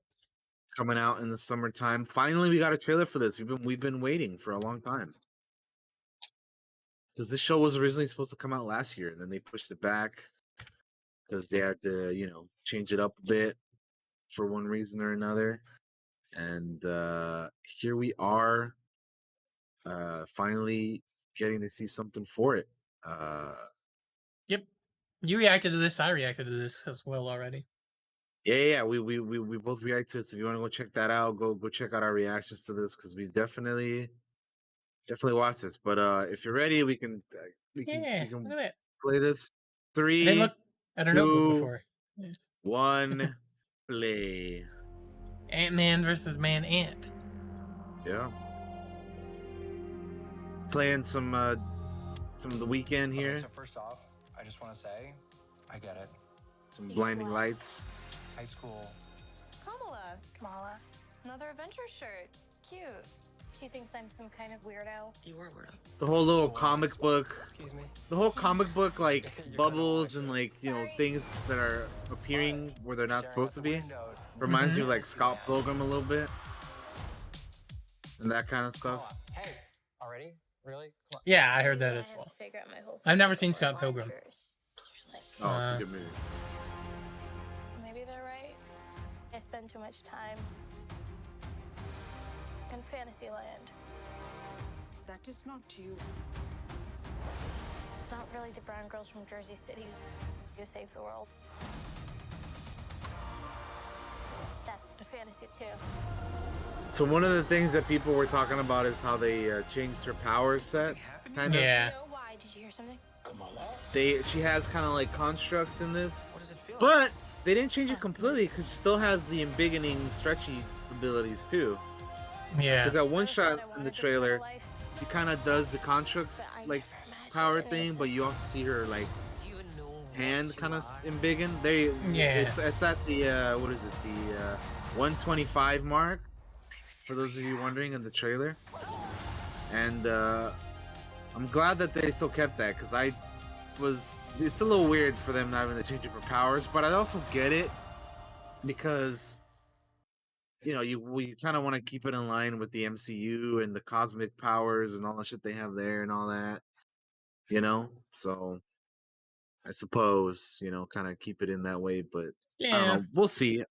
Coming out in the summertime. Finally, we got a trailer for this. We've been waiting for a long time. Because this show was originally supposed to come out last year, and then they pushed it back because they had to, change it up a bit for one reason or another. And here we are, finally getting to see something for it. Yep. You reacted to this. I reacted to this as well already. Yeah. We both react to it. So if you want to go check that out, go check out our reactions to this because we definitely watch this. But if you're ready, we can Look at that. play this. I didn't 3, look at her notebook 2, before. 1, play. Ant-Man versus Man-Ant. Yeah. Playing some of the weekend here. So first off, I just want to say, I get it. Some blinding lights. High school. Kamala. Another Avengers shirt. Cute. She thinks I'm some kind of weirdo. You were a weirdo. The whole little comic book. Excuse me. The whole comic book, like bubbles and like things that are appearing where they're not supposed to be. Reminds me of like Scott Pilgrim a little bit, and that kind of stuff. Hey, already? Really? Come on. Yeah, I heard that as well. I've never seen Scott Pilgrim. Oh, it's a good movie. Maybe they're right. I spend too much time in Fantasyland. That is not you. It's not really the brown girls from Jersey City who save the world. That's a fantasy too. So one of the things that people were talking about is how they changed her power set. Kind of. Yeah. You know why? Did you hear something? She has kind of like constructs in this, but they didn't change it completely because she still has the embiggening, stretchy abilities too. Yeah. Because that one shot in the trailer, she kind of does the constructs like power thing, but you also see her like hand kind of embiggen. It's at the what is it, the 125 mark for those of you wondering in the trailer, and I'm glad that they still kept that because it's a little weird for them not having to change up her powers, but I also get it because you kind of want to keep it in line with the MCU and the cosmic powers and all the shit they have there and all that, so I suppose kind of keep it in that way, but I don't know, we'll see.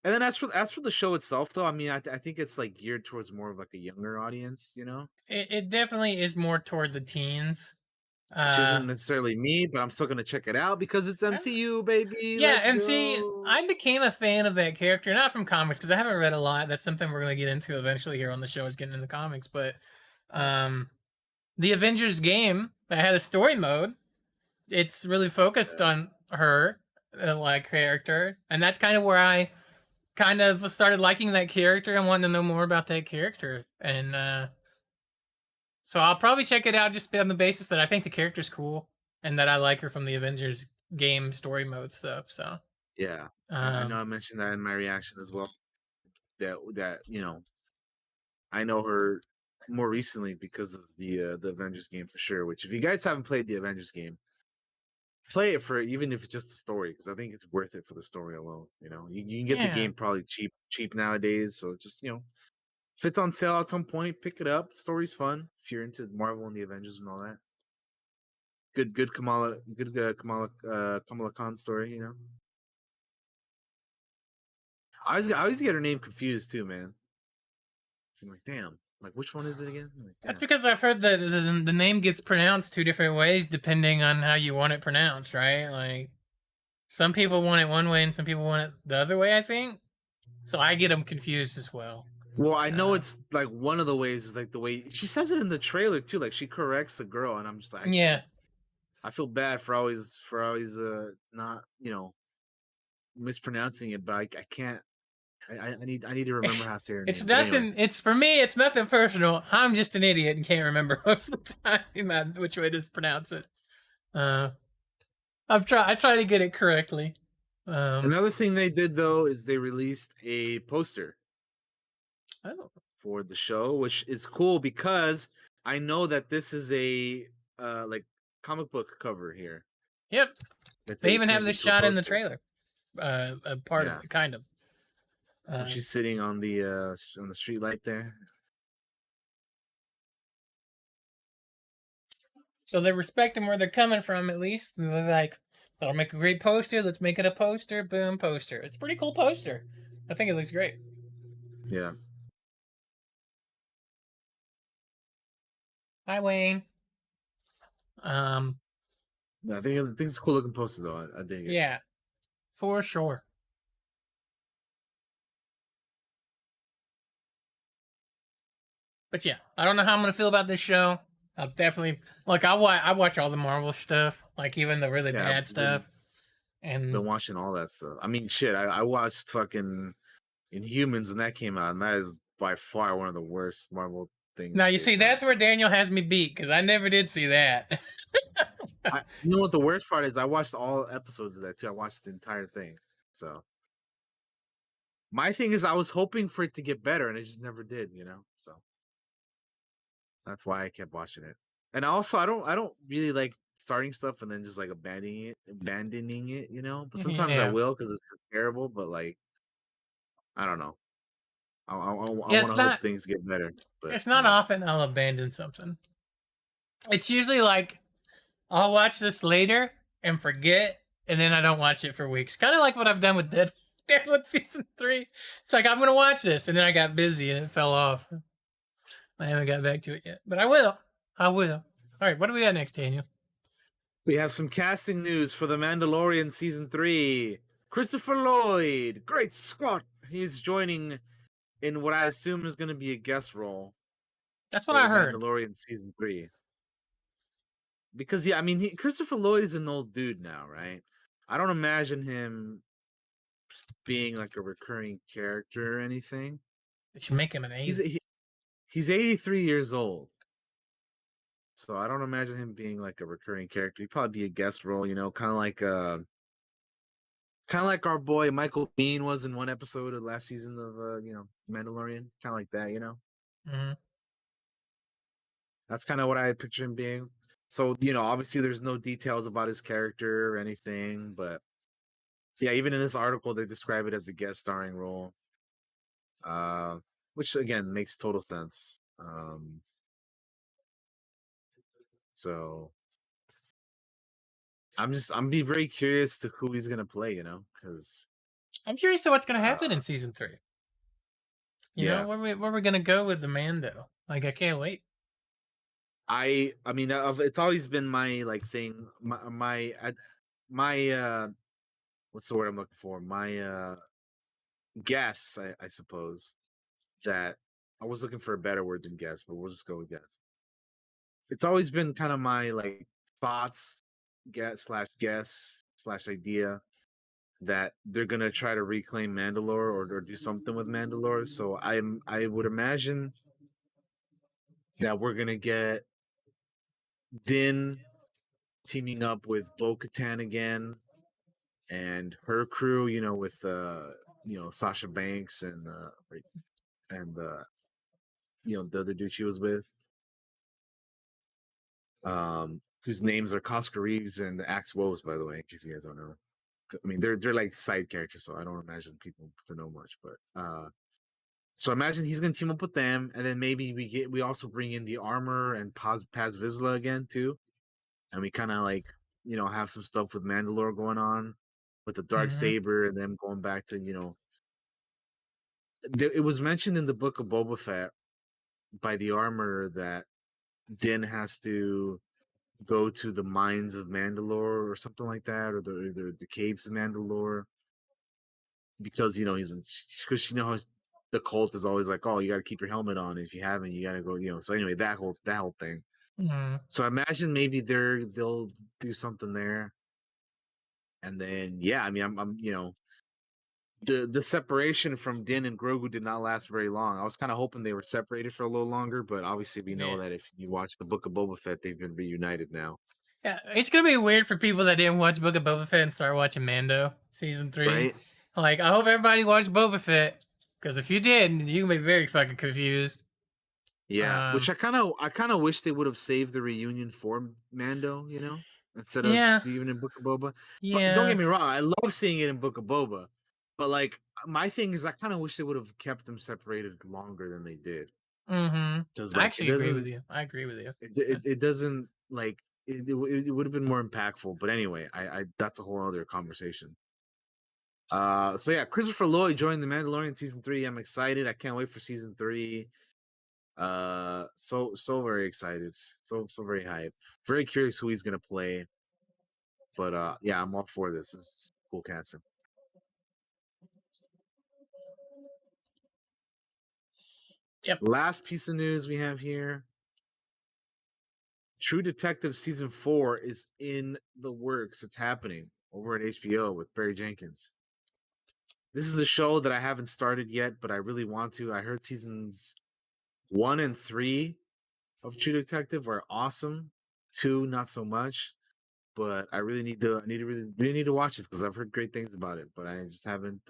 And then as for the show itself, though, I mean, I think it's like geared towards more of like a younger audience, It definitely is more toward the teens. Which isn't necessarily me, but I'm still gonna check it out because it's MCU, baby. Yeah, Let's and go. see, I became a fan of that character, not from comics, because I haven't read a lot. That's something we're gonna get into eventually here on the show, is getting into comics. But the Avengers game that had a story mode, it's really focused on her, like, character, and that's kind of where I kind of started liking that character and wanting to know more about that character. And so I'll probably check it out just on the basis that I think the character's cool and that I like her from the Avengers game story mode stuff. So yeah, I know I mentioned that in my reaction as well. That I know her more recently because of the Avengers game for sure. Which, if you guys haven't played the Avengers game, play it for even if it's just the story, because I think it's worth it for the story alone. You can get the game probably cheap nowadays. So just if it's on sale at some point, pick it up. The story's fun if you're into Marvel and the Avengers and all that. Good Kamala Khan story. I always get her name confused too, man. So I'm like, damn, like which one is it again? Like, that's because I've heard that the name gets pronounced two different ways depending on how you want it pronounced, right? Like some people want it one way and some people want it the other way, I think. So I get them confused as well. Well, I know it's like one of the ways is like the way she says it in the trailer too. Like she corrects the girl, and I'm just like, Yeah. I feel bad for always not mispronouncing it, but I can't. I need to remember how to say her It's name. But anyway, nothing. It's for me. It's nothing personal. I'm just an idiot and can't remember most of the time which way to pronounce it. I try to get it correctly. Another thing they did though is they released a poster for the show, which is cool because I know that this is a like comic book cover here. Yep. That They even have turned this into a shot in the poster. trailer. A part of it, kind of. When she's sitting on the street light there. So they're respecting where they're coming from, at least. They're like, that'll make a great poster. Let's make it a poster. Boom, poster. It's a pretty cool poster. I think it looks great. Yeah. Hi, Wayne. Yeah, I think it's a cool looking poster though. I dig it. Yeah, for sure. But yeah, I don't know how I'm gonna feel about this show. I'll definitely I watch all the Marvel stuff, like even the really bad stuff. And been watching all that stuff. I mean, shit, I watched fucking Inhumans when that came out, and that is by far one of the worst Marvel things. Now you see, that's where Daniel has me beat because I never did see that. You know what the worst part is? I watched all episodes of that too. I watched the entire thing. So my thing is, I was hoping for it to get better, and it just never did. You know, so that's why I kept watching it. And also, I don't really like starting stuff and then just like abandoning it. You know, but sometimes I Yeah. will because it's terrible. But like, I don't know. I Yeah, want to hope things get better. But it's not often I'll abandon something. It's usually like I'll watch this later and forget, and then I don't watch it for weeks. Kind of like what I've done with Deadwood season 3. It's like I'm gonna watch this, and then I got busy and it fell off. I haven't got back to it yet, but I will. I will. All right, what do we got next, Daniel? We have some casting news for The Mandalorian season 3. Christopher Lloyd, great Scott, he's joining in what I assume is going to be a guest role. That's what I heard. Mandalorian season 3. Because yeah, I mean, Christopher Lloyd is an old dude now, right? I don't imagine him being like a recurring character or anything. They should make him an 80. He's 83 years old. So I don't imagine him being like a recurring character. He'd probably be a guest role, you know, kind of like our boy Michael Bean was in one episode of last season of Mandalorian, kind of like that, you know. Mm-hmm. That's kind of what I picture him being. So obviously there's no details about his character or anything, but yeah, even in this article they describe it as a guest starring role, which again makes total sense. So I'm be very curious to who he's gonna play, because I'm curious to what's gonna happen in season 3. You know, where we're gonna go with the Mando. Like, I can't wait. I mean, it's always been my like thing. My what's the word I'm looking for? My guess, I suppose, that I was looking for a better word than guess, but we'll just go with guess. It's always been kind of my like thoughts, guess idea that they're gonna try to reclaim Mandalore or do something with Mandalore. So I would imagine that we're gonna get Din teaming up with Bo-Katan again and her crew, with Sasha Banks and the other dude she was with, whose names are Cosca Reeves and Axe Woves, by the way, in case you guys don't know. I mean, they're like side characters, so I don't imagine people to know much, but so I imagine he's gonna team up with them, and then maybe we also bring in the Armor and Paz Vizsla again too, and we kind of like have some stuff with Mandalore going on with the dark saber and them going back to it was mentioned in the book of Boba Fett by the Armor that Din has to go to the mines of Mandalore or something like that, or the caves of Mandalore, because he's because the cult is always like, oh, you got to keep your helmet on. If you haven't, you got to go. So anyway, that whole thing. Mm. So I imagine maybe they'll do something there, and then yeah, I mean, I'm the separation from Din and Grogu did not last very long. I was kind of hoping they were separated for a little longer, but obviously we know that if you watch the Book of Boba Fett, they've been reunited now. Yeah, it's gonna be weird for people that didn't watch Book of Boba Fett and start watching Mando season 3. Right? Like, I hope everybody watched Boba Fett, because if you did, you can be very fucking confused. Yeah, which I kind of wish they would have saved the reunion for Mando, instead of Yeah. Steven and Book of Boba. But don't Yeah. get me wrong, I love seeing it in Book of Boba. But like my thing is, I kind of wish they would have kept them separated longer than they did. Mm-hmm. Because I actually agree with you. I agree with you. It doesn't like it would have been more impactful. But anyway, I that's a whole other conversation. So yeah, Christopher Lloyd joined the Mandalorian season 3. I'm excited. I can't wait for season 3. So very excited. So very hyped. Very curious who he's gonna play. But yeah, I'm all for this. This is cool casting. Yep. Last piece of news we have here. True Detective season 4 is in the works. It's happening over at HBO with Barry Jenkins. This is a show that I haven't started yet, but I really want to. I heard seasons 1 and 3 of True Detective are awesome. 2, not so much. But I really need to. Really need to watch this because I've heard great things about it, but I just haven't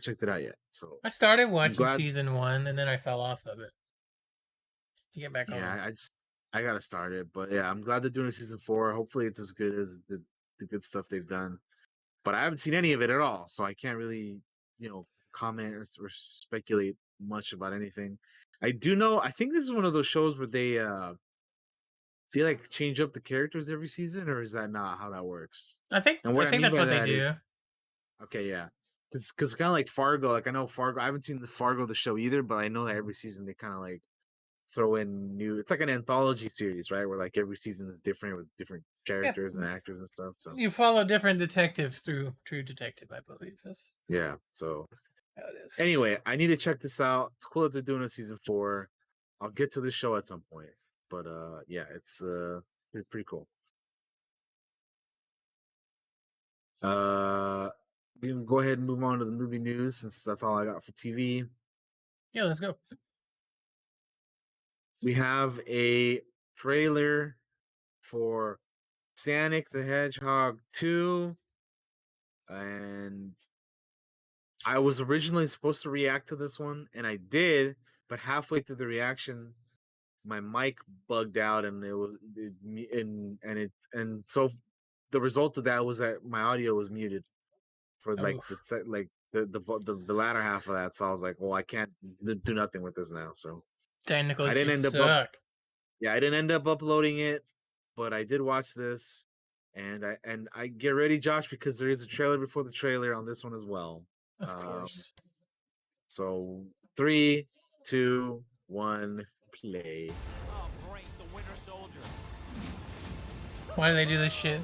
checked it out yet. So I started watching season 1 and then I fell off of it. To get back on. Yeah, I gotta start it, but yeah, I'm glad they're doing season 4. Hopefully, it's as good as the good stuff they've done. But I haven't seen any of it at all, so I can't really comment or speculate much about anything. I do know. I think this is one of those shows where they like change up the characters every season, or is that not how that works? I think that's what they do. Okay, yeah, because kind of like Fargo. Like I know Fargo. I haven't seen the Fargo the show either, but I know that every season they kind of like throw in new. It's like an anthology series, right? Where like every season is different with different characters and actors and stuff. So you follow different detectives through True Detective, I believe. Yeah. So how it is. Anyway, I need to check this out. It's cool that they're doing a season 4. I'll get to the show at some point. But yeah, it's pretty cool. We can go ahead and move on to the movie news since that's all I got for TV. Yeah, let's go. We have a trailer for Sonic the Hedgehog 2, and I was originally supposed to react to this one, and I did, but halfway through the reaction, my mic bugged out, and so the result of that was that my audio was muted for like the latter half of that. So I was like, well, I can't do nothing with this now. So technically, I didn't end up suck. I didn't end up uploading it, but I did watch this, and I get ready, Josh, because there is a trailer before the trailer on this one as well. Of course. So 3, 2, 1, play. Why do they do this shit?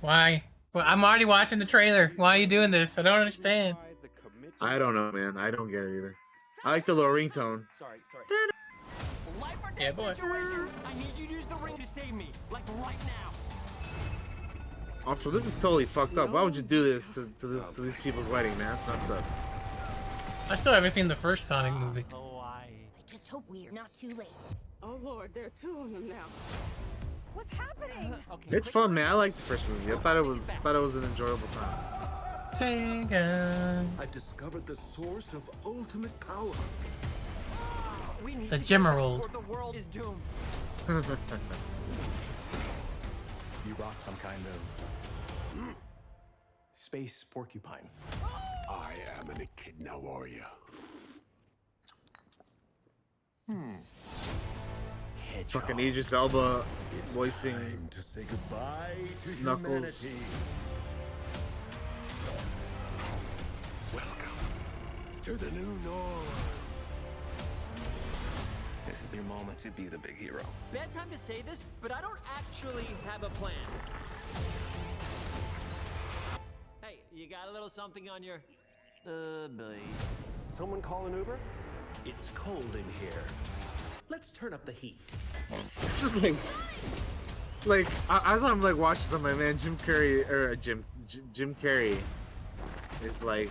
Why? Well, I'm already watching the trailer. Why are you doing this? I don't understand. I don't know, man. I don't get it either. I like the little ringtone. Sorry. Life or death situation. I need you to use the ring to save me, like right now. Also, this is totally fucked up. Why would you do this to these people's wedding, man? That's messed up. I still haven't seen the first Sonic movie. I just hope we're not too late. Oh Lord, there are 2 of them now. What's happening? It's fun, man. I like the first movie. I thought it was an enjoyable time. Sega. I discovered the source of ultimate power. The Gemerald. The world is doomed. You rock some kind of space porcupine. I am an echidna warrior. Fucking Idris Elba voicing time to say goodbye to Knuckles. humanity. Welcome to the new norm. This is your moment to be the big hero. Bad time to say this, but I don't actually have a plan. Hey, you got a little something on your Boy. Someone call an Uber? It's cold in here. Let's turn up the heat. This is like as I'm like watching something, man, Jim Carrey is like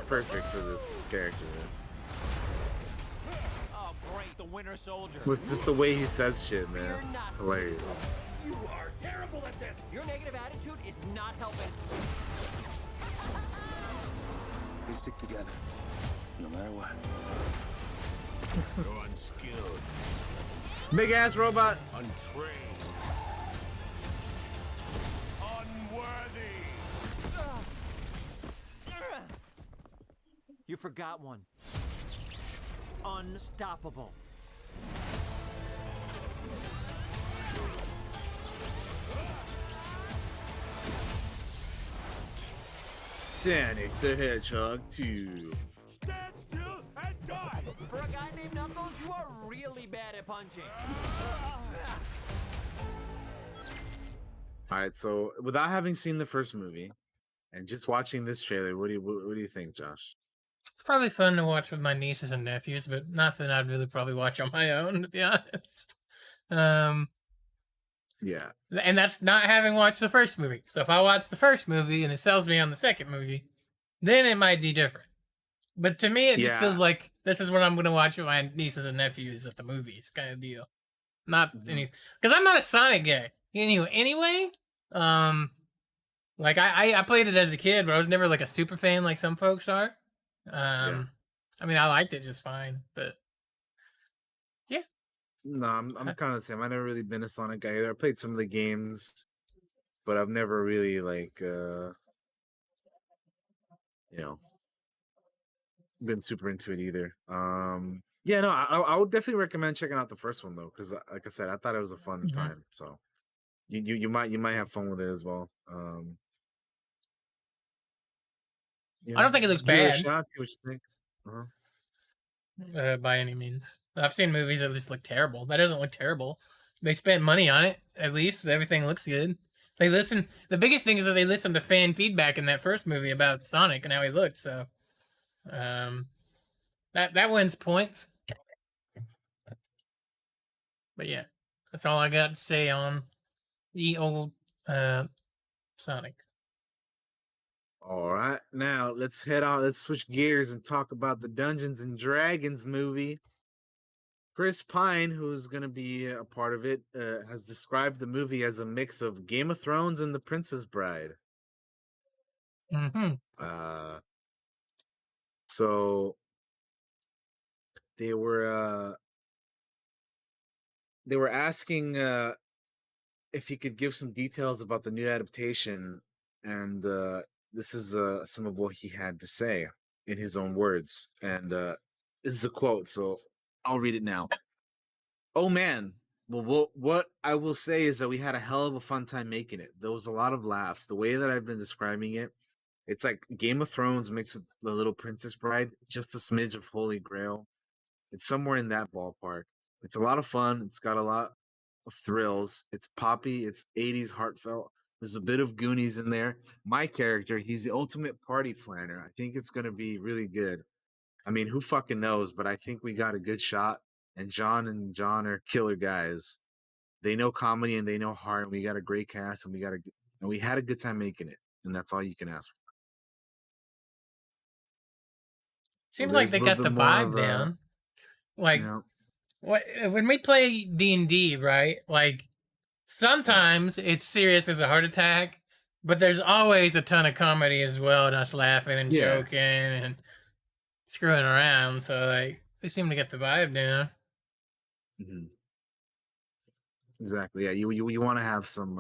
perfect for this character, man. Oh, great, the Winter Soldier. With just the way he says shit, man, it's hilarious. You are terrible at this. Your negative attitude is not helping. We stick together, no matter what. You're unskilled. Big ass robot. Untrained. Unworthy. You forgot one. Unstoppable. Sonic the Hedgehog 2. Stand still and die! For a guy named Knuckles, you are really bad at punching. All right, so without having seen the first movie and just watching this trailer, what do you think, Josh? It's probably fun to watch with my nieces and nephews, but nothing I'd really probably watch on my own, to be honest. Yeah. And that's not having watched the first movie. So if I watch the first movie and it sells me on the second movie, then it might be different. But to me, it just feels like this is what I'm going to watch with my nieces and nephews at the movies, kind of deal. Not any, because I'm not a Sonic guy. Anyway, like I played it as a kid, but I was never like a super fan like some folks are. I mean, I liked it just fine, but yeah. No, I'm kind of the same. I've never really been a Sonic guy either. I played some of the games, but I've never really like been super into it either. Yeah, no, I would definitely recommend checking out the first one though, because like I said, I thought it was a fun time. So you might have fun with it as well. I don't think it looks give it a bad. shot, see what you think. By any means. I've seen movies that just look terrible. That doesn't look terrible. They spent money on it. At least everything looks good. They listen. The biggest thing is that they listened to fan feedback in that first movie about Sonic and how he looked. So, that wins points. But yeah, that's all I got to say on the old Sonic. All right, now let's head on. Let's switch gears and talk about the Dungeons and Dragons movie. Chris Pine, who's going to be a part of it, has described the movie as a mix of Game of Thrones and The Princess Bride. So they were asking if he could give some details about the new adaptation, and this is some of what he had to say in his own words, and this is a quote, so I'll read it now. Oh man, well, what I will say is that we had a hell of a fun time making it. There was a lot of laughs. The way that I've been describing it, it's like Game of Thrones mixed with The Little Princess Bride, just a smidge of Holy Grail. It's somewhere in that ballpark. It's a lot of fun. It's got a lot of thrills. It's poppy. It's 80s heartfelt. There's a bit of Goonies in there. My character, he's the ultimate party planner. I think it's going to be really good. I mean, who fucking knows? But I think we got a good shot. And John are killer guys. They know comedy and they know heart. And we got a great cast and we had a good time making it. And that's all you can ask for. Seems like they got the vibe down. Like, when we play D&D, right? Like, sometimes it's serious as a heart attack, but there's always a ton of comedy as well, and us laughing and joking and screwing around. So, like, they seem to get the vibe down. Exactly. Yeah, you want to have some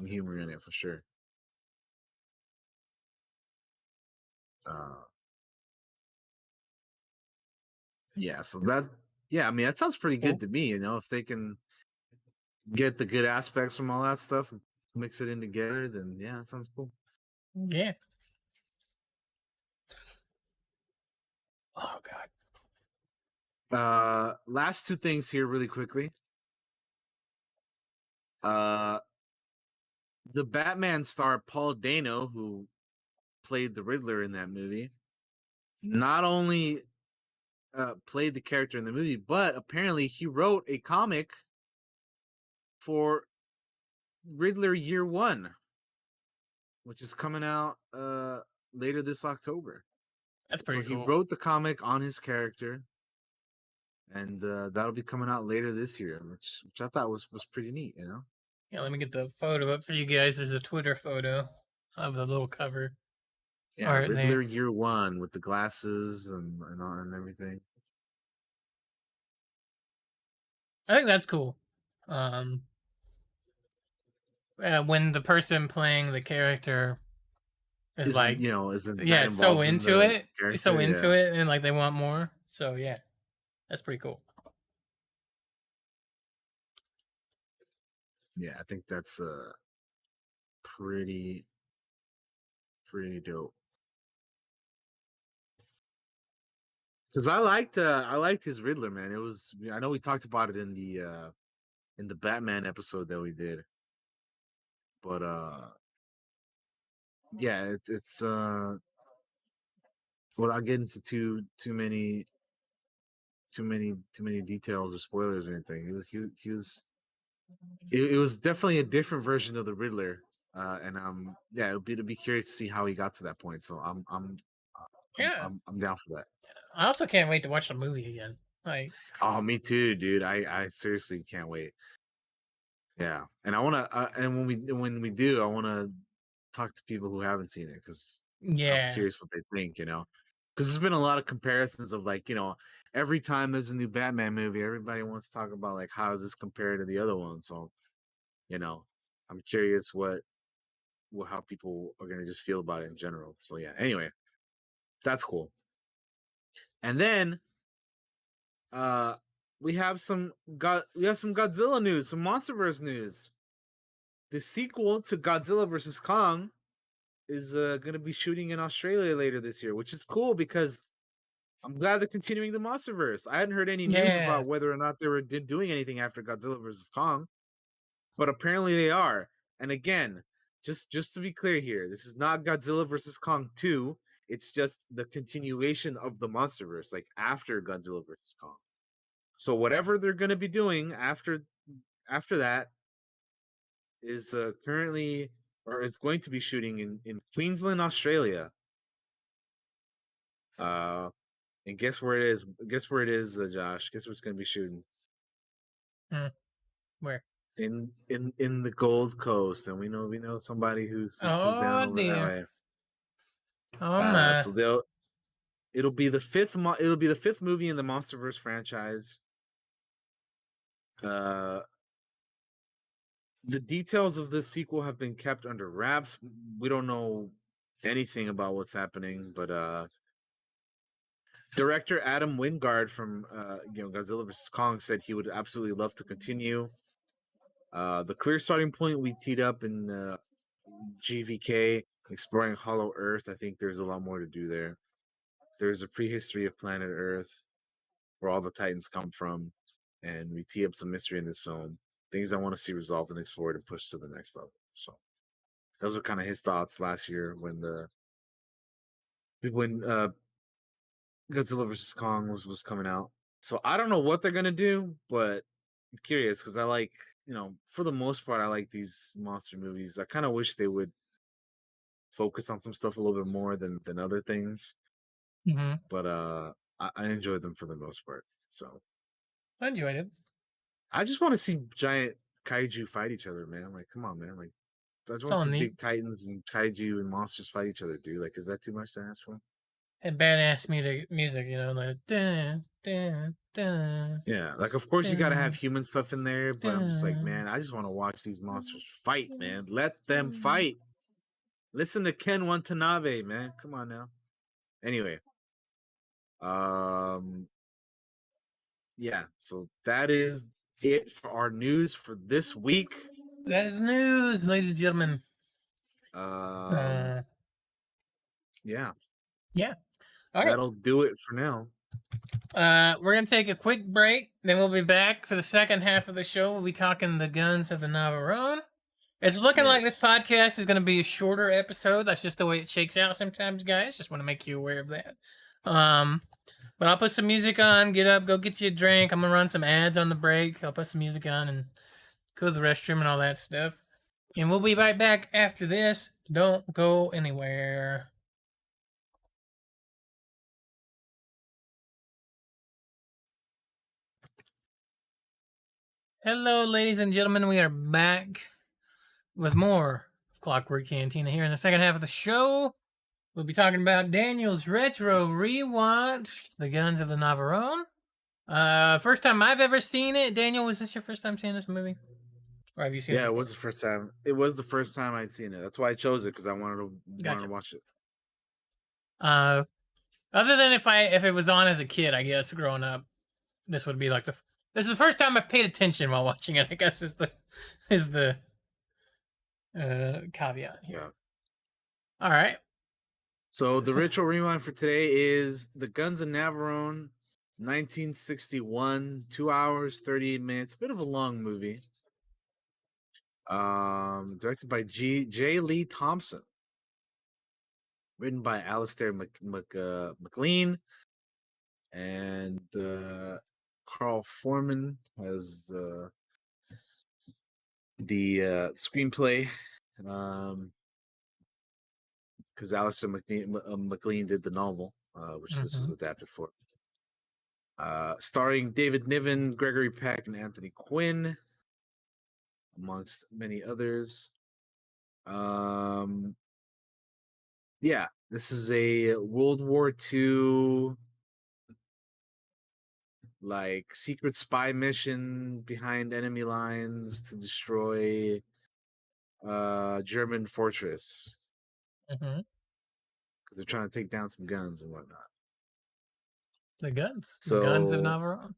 humor in it for sure. Yeah, so that I mean that sounds pretty good to me, if they can get the good aspects from all that stuff and mix it in together, then yeah, that sounds cool. Yeah. Oh god. Last two things here really quickly. The Batman star Paul Dano, who played the Riddler in that movie, not only played the character in the movie, but apparently he wrote a comic for Riddler Year One, which is coming out later this October. That's So pretty he cool. wrote the comic on his character, and that'll be coming out later this year, which I thought was pretty neat, you know. Yeah, let me get the photo up for you guys. There's a Twitter photo of the little cover Yeah, art Riddler there. Year One with the glasses and all and everything. I think that's cool. When the person playing the character is like, Isn't that yeah, so involved in into the it, so character? into Yeah. it, and like they want more. So yeah, that's pretty cool. Yeah, I think that's pretty dope. Because I liked his Riddler, man. It was, I know we talked about it in the Batman episode that we did, but yeah, it's without getting into too many details or spoilers or anything. He was it was definitely a different version of the Riddler, and yeah, it'll be curious to see how he got to that point. So Yeah, I'm down for that. I also can't wait to watch the movie again. Like, Oh, me too, dude. I seriously can't wait. Yeah, and I want to, and when we do, I want to talk to people who haven't seen it because I'm yeah, curious what they think. Because there's been a lot of comparisons of like, every time there's a new Batman movie, everybody wants to talk about like how does this compare to the other one. So, I'm curious how people are gonna just feel about it in general. So yeah. Anyway, that's cool. And then uh we have some Godzilla news, some MonsterVerse news. The sequel to Godzilla vs. Kong is going to be shooting in Australia later this year, which is cool because I'm glad they're continuing the MonsterVerse. I hadn't heard any news yeah, about whether or not they were doing anything after Godzilla vs. Kong, but apparently they are. And again, just to be clear here, this is not Godzilla vs. Kong 2. It's just the continuation of the MonsterVerse, like after Godzilla vs. Kong. So whatever they're going to be doing after that is currently or is going to be shooting in Queensland, Australia. And guess where it is? Guess where it is, Josh? Guess where it's going to be shooting? Where? In the Gold Coast, and we know somebody who's down Oh over that dear. way. Oh my. So it'll be the fifth movie in the MonsterVerse franchise. The details of this sequel have been kept under wraps. We don't know anything about what's happening, but director Adam Wingard from Godzilla vs. Kong said he would absolutely love to continue. The clear starting point we teed up in GVK, exploring Hollow Earth. I think there's a lot more to do there. There's a prehistory of planet Earth where all the Titans come from, and we tee up some mystery in this film. Things I want to see resolved and explored and pushed to the next level. So those are kind of his thoughts last year when Godzilla vs. Kong was coming out. So I don't know what they're gonna do, but I'm curious because I like, for the most part, I like these monster movies. I kind of wish they would focus on some stuff a little bit more than other things. Mm-hmm. But I enjoyed them for the most part. So I enjoyed it. I just want to see giant kaiju fight each other, man. Like, come on, man. Like, I just want to see big titans and kaiju and monsters fight each other, dude. Like, is that too much to ask for? And badass music, like dun, dun, dun. Yeah, like of course you gotta have human stuff in there, but I'm just like, man, I just want to watch these monsters fight, man. Let them fight. Listen to Ken Watanabe, man. Come on now. Anyway, yeah. So that is it for our news for this week. That is news, ladies and gentlemen. Yeah. Yeah. All right. That'll do it for now. We're gonna take a quick break, then we'll be back for the second half of the show. We'll be talking the Guns of the Navarone. It's looking like this podcast is gonna be a shorter episode. That's just the way it shakes out sometimes, guys. Just want to make you aware of that. But I'll put some music on, get up, go get you a drink. I'm gonna run some ads on the break. I'll put some music on and go to the restroom and all that stuff. And we'll be right back after this. Don't go anywhere. Hello, ladies and gentlemen. We are back with more of Clockwork Cantina here in the second half of the show. We'll be talking about Daniel's retro rewatch, The Guns of the Navarone. First time I've ever seen it. Daniel, was this your first time seeing this movie? Or have you seen it before? It was the first time. It was the first time I'd seen it. That's why I chose it, because I wanted to watch it. Other than if it was on as a kid, I guess growing up, this would be like this is the first time I've paid attention while watching it. I guess is the caveat here. Yeah. All right. So the ritual rewind for today is The Guns of Navarone, 1961, 2 hours, 38 minutes. Bit of a long movie. Directed by J. Lee Thompson. Written by Alistair McLean. And Carl Foreman has the screenplay. Because Alistair McLean did the novel, which this was adapted for. Starring David Niven, Gregory Peck, and Anthony Quinn, amongst many others. Yeah, this is a World War II like secret spy mission behind enemy lines to destroy German fortress. Mm-hmm. They're trying to take down some guns and whatnot. The guns. So, the Guns of Navarone.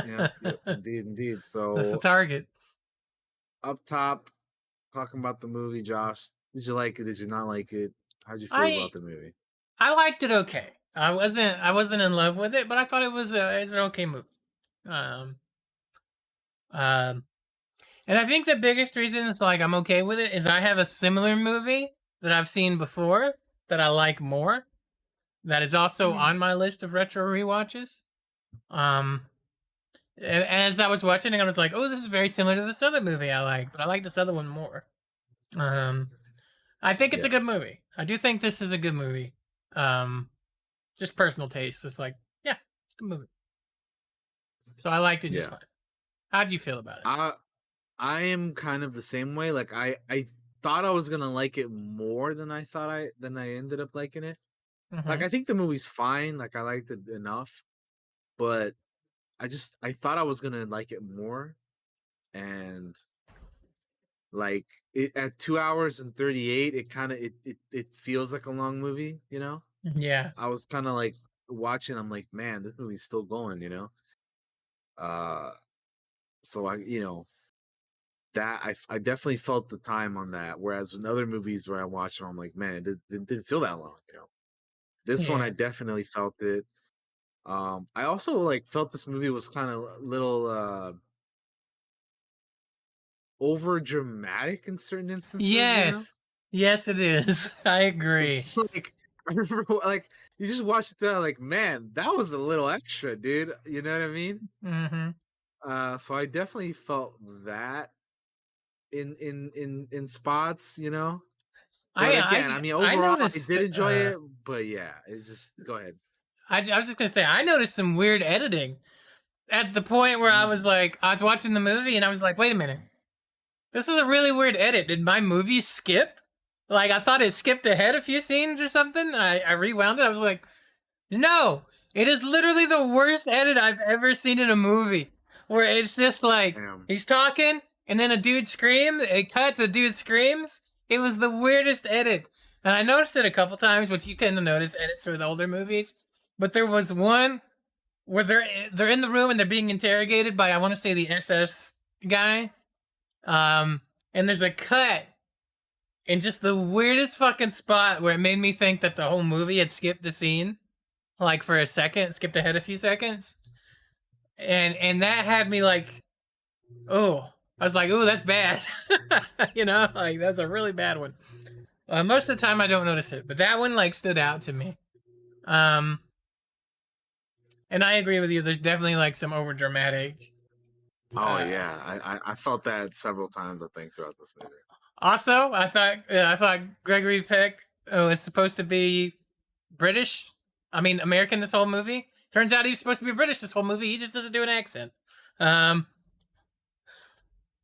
Yeah, indeed. So that's the target. Up top, talking about the movie, Josh. Did you like it? Did you not like it? How'd you feel about the movie? I liked it okay. I wasn't in love with it, but I thought it was it's an okay movie. And I think the biggest reason it's like I'm okay with it is I have a similar movie that I've seen before that I like more. That is also on my list of retro rewatches. And as I was watching it, I was like, "Oh, this is very similar to this other movie I like, but I like this other one more." I think it's a good movie. I do think this is a good movie. Just personal taste. It's like, yeah, it's a good movie. So I liked it just fine. How'd you feel about it? I am kind of the same way. Like I thought I was gonna like it more than I ended up liking it. Like I think the movie's fine. Like I liked it enough, but I thought I was gonna like it more, and like at 2 hours and 38, it kind of it feels like a long movie, you know? Yeah. I was kind of like watching. I'm like, man, this movie's still going, you know? So that I definitely felt the time on that. Whereas in other movies where I watch them, I'm like, man, it didn't feel that long, you know? This one, I definitely felt it. I also like felt this movie was kind of a little over dramatic in certain instances. Yes, yes, it is. I agree. Like I remember, like you just watch it there, like, man, that was a little extra, dude. You know what I mean? Mm-hmm. So I definitely felt that in spots, you know. But again, I mean, overall, I did enjoy it. But yeah, it's just go ahead. I was just gonna say, I noticed some weird editing at the point where I was watching the movie and I was like, wait a minute, this is a really weird edit. Did my movie skip? Like I thought it skipped ahead a few scenes or something. I rewound it. I was like, no, it is literally the worst edit I've ever seen in a movie. Where it's just like he's talking and then a dude screams. It cuts. A dude screams. It was the weirdest edit, and I noticed it a couple times, which you tend to notice edits with older movies. But there was one where they're in the room and they're being interrogated by, I want to say, the SS guy. And there's a cut in just the weirdest fucking spot where it made me think that the whole movie had skipped the scene, like for a second, skipped ahead a few seconds. And that had me like, oh, I was like, oh, that's bad. You know, like that's a really bad one. Most of the time I don't notice it, but that one like stood out to me. Um, and I agree with you. There's definitely like some over dramatic. Oh yeah, I felt that several times. I think throughout this movie. Also, I thought Gregory Peck was supposed to be British. I mean, American this whole movie. Turns out he was supposed to be British this whole movie. He just doesn't do an accent.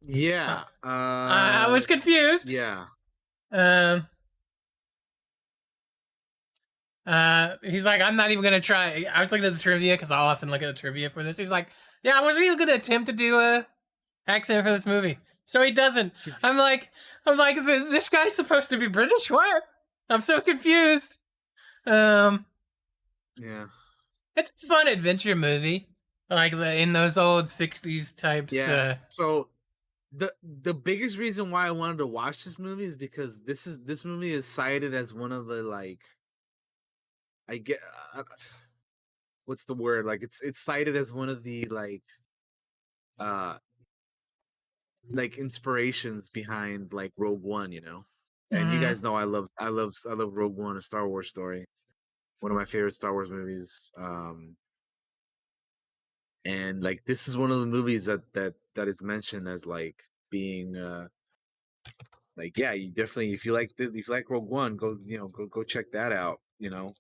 Yeah. I was confused. Yeah. He's like, I'm not even gonna try. I was looking at the trivia because I'll often look at the trivia for this. He's like, yeah, I wasn't even gonna attempt to do a accent for this movie, so he doesn't. I'm like, this guy's supposed to be British. What? I'm so confused. Yeah. It's a fun adventure movie, like in those old '60s types. Yeah. So the biggest reason why I wanted to watch this movie is because this movie is cited as one of the like I get what's the word, like it's cited as one of the uh inspirations behind like Rogue One, you know. And you guys know I love Rogue One, a Star Wars story, one of my favorite Star Wars movies. And like this is one of the movies that is mentioned as like being like, yeah, you definitely, if you like this, if you like Rogue One, go, you know, go check that out, you know.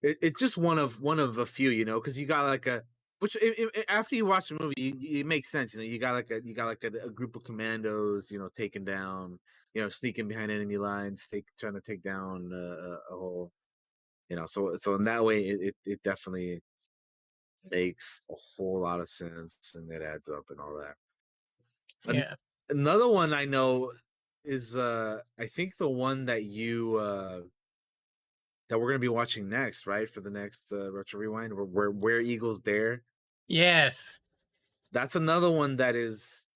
It's just one of a few, you know, because you got like after you watch the movie, it makes sense, you know. You got like a group of commandos, you know, taking down, you know, sneaking behind enemy lines, trying to take down a whole, you know. So in that way, it definitely makes a whole lot of sense, and it adds up and all that. Yeah. Another one I know is I think the one that you that we're gonna be watching next, right? For the next retro rewind, where Eagles Dare. Yes. That's another one that is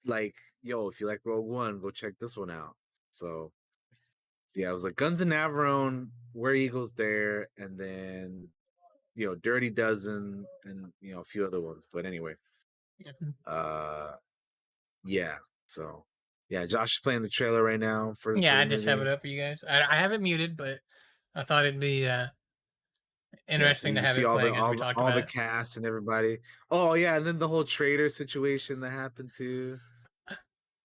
like, yo, if you like Rogue One, go check this one out. So yeah, it was like Guns of Navarone, Where Eagles Dare, and then, you know, Dirty Dozen, and, you know, a few other ones. But anyway, yeah. So yeah, Josh is playing the trailer right now for Yeah, the I just have it movie. up for you guys. I have it muted, but I thought it'd be Yeah, so interesting you to can have see it all the playing as all we the, talk all about the it. cast and everybody. Oh yeah, and then the whole traitor situation that happened too.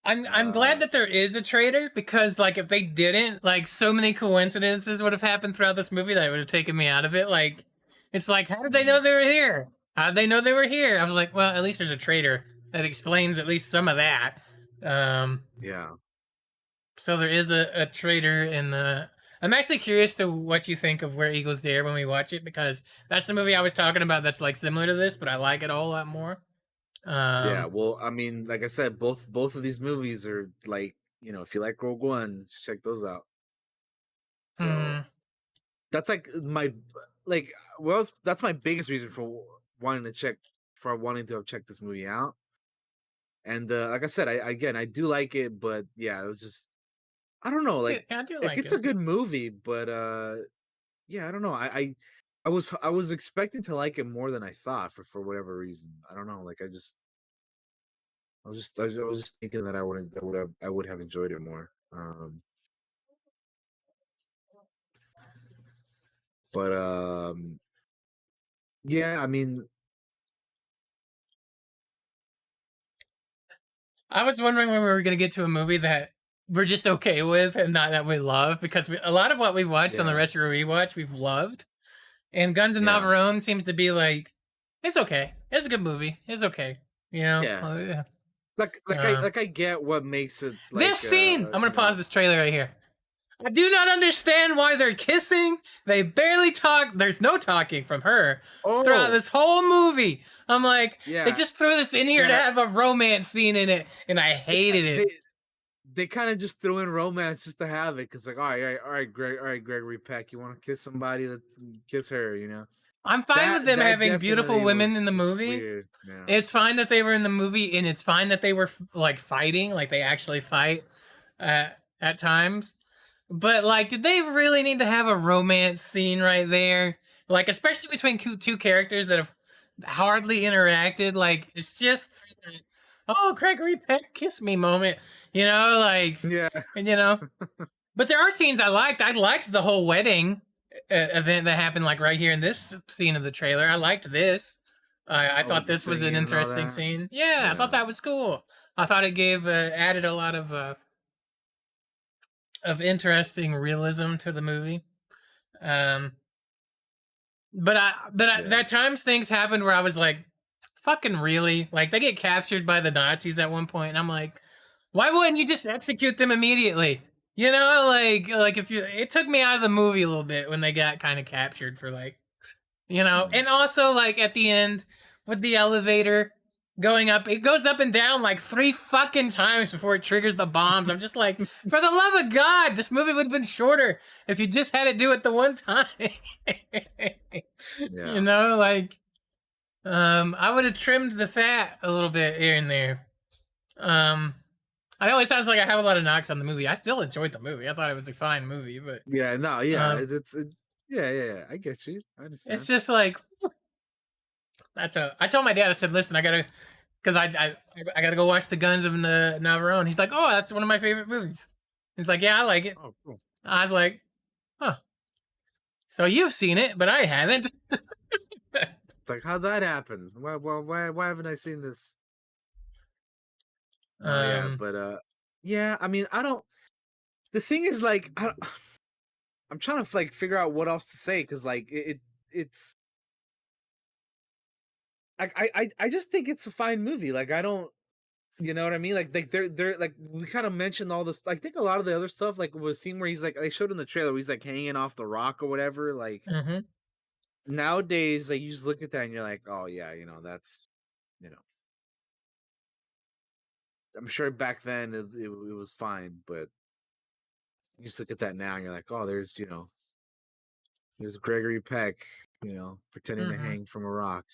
I'm glad that there is a traitor, because like if they didn't, like so many coincidences would have happened throughout this movie that would have taken me out of it. Like it's like, how did they know they were here? How did they know they were here? I was like, well, at least there's a traitor that explains at least some of that. Yeah. So there is a traitor in the. I'm actually curious to what you think of Where Eagles Dare when we watch it, because that's the movie I was talking about that's like similar to this, but I like it a whole lot more. Yeah, well, I mean, like I said, both of these movies are like, you know, if you like Rogue One, check those out. So that's like that's my biggest reason for wanting to check this movie out. And like I said, I do like it, but yeah, it was just, I don't know, Yeah, like I do like like it's it. a good movie, but yeah, I don't know. I was expecting to like it more than I thought for whatever reason. I don't know. Like I was just thinking that I would have enjoyed it more. But yeah, I mean, I was wondering when we were gonna get to a movie that we're just okay with and not that we love, because a lot of what we've watched on the yeah, retro rewatch we've loved, and Guns of yeah, Navarone seems to be like, it's okay, it's a good movie, it's okay, you know. yeah. Yeah. Like I get what makes it This like scene, I'm gonna you pause know. this trailer right here. I do not understand why they're kissing. They barely talk. There's no talking from her throughout Oh this whole movie. I'm like, they yeah, just threw this in here to that have a romance scene in it, and I hated it. they kind of just threw in romance just to have it, because like, all right, Gregory Peck, you want to kiss somebody, that kiss her, you know. I'm fine with them That having beautiful definitely women in the was movie. weird. Yeah, It's fine that they were in the movie, and it's fine that they were like fighting, like they actually fight at times. But like, did they really need to have a romance scene right there? Like, especially between two characters that have hardly interacted. Like, it's just, oh, Gregory Peck, kiss me moment. You know, like, yeah. and you know. But there are scenes I liked. I liked the whole wedding event that happened like right here in this scene of the trailer. I liked this. I thought with the this was an singing and all interesting that. scene. Yeah, I thought that was cool. I thought it gave added a lot of interesting realism to the movie. But at times things happened where I was like, fucking really? Like they get captured by the Nazis at one point, and I'm like, why wouldn't you just execute them immediately? You know, like if you, it took me out of the movie a little bit when they got kind of captured for like, you know, and also like at the end with the elevator going up, it goes up and down like 3 fucking times before it triggers the bombs. I'm just like, for the love of God, this movie would have been shorter if you just had to do it the one time. You know, like, I would have trimmed the fat a little bit here and there. I know it sounds like I have a lot of knocks on the movie. I still enjoyed the movie. I thought it was a fine movie, but yeah, I get you. I understand. It's just like I told my dad, I said, listen, I gotta, because I gotta go watch the Guns of Navarone. He's like, oh, that's one of my favorite movies. He's like, yeah, I like it. Oh, cool. I was like, huh. So you've seen it, but I haven't. It's like, how'd that happen? Why haven't I seen this? Yeah, I mean, I don't. The thing is, like, I'm trying to like figure out what else to say because, like, it's. I just think it's a fine movie. Like, I don't, you know what I mean? Like they're like we kind of mentioned all this. I think a lot of the other stuff, like was a scene where he's like they showed in the trailer, where he's like hanging off the rock or whatever. Like nowadays, like you just look at that and you're like, oh yeah, you know that's, you know. I'm sure back then it was fine, but you just look at that now and you're like, oh, there's, you know, there's Gregory Peck, you know, pretending to hang from a rock.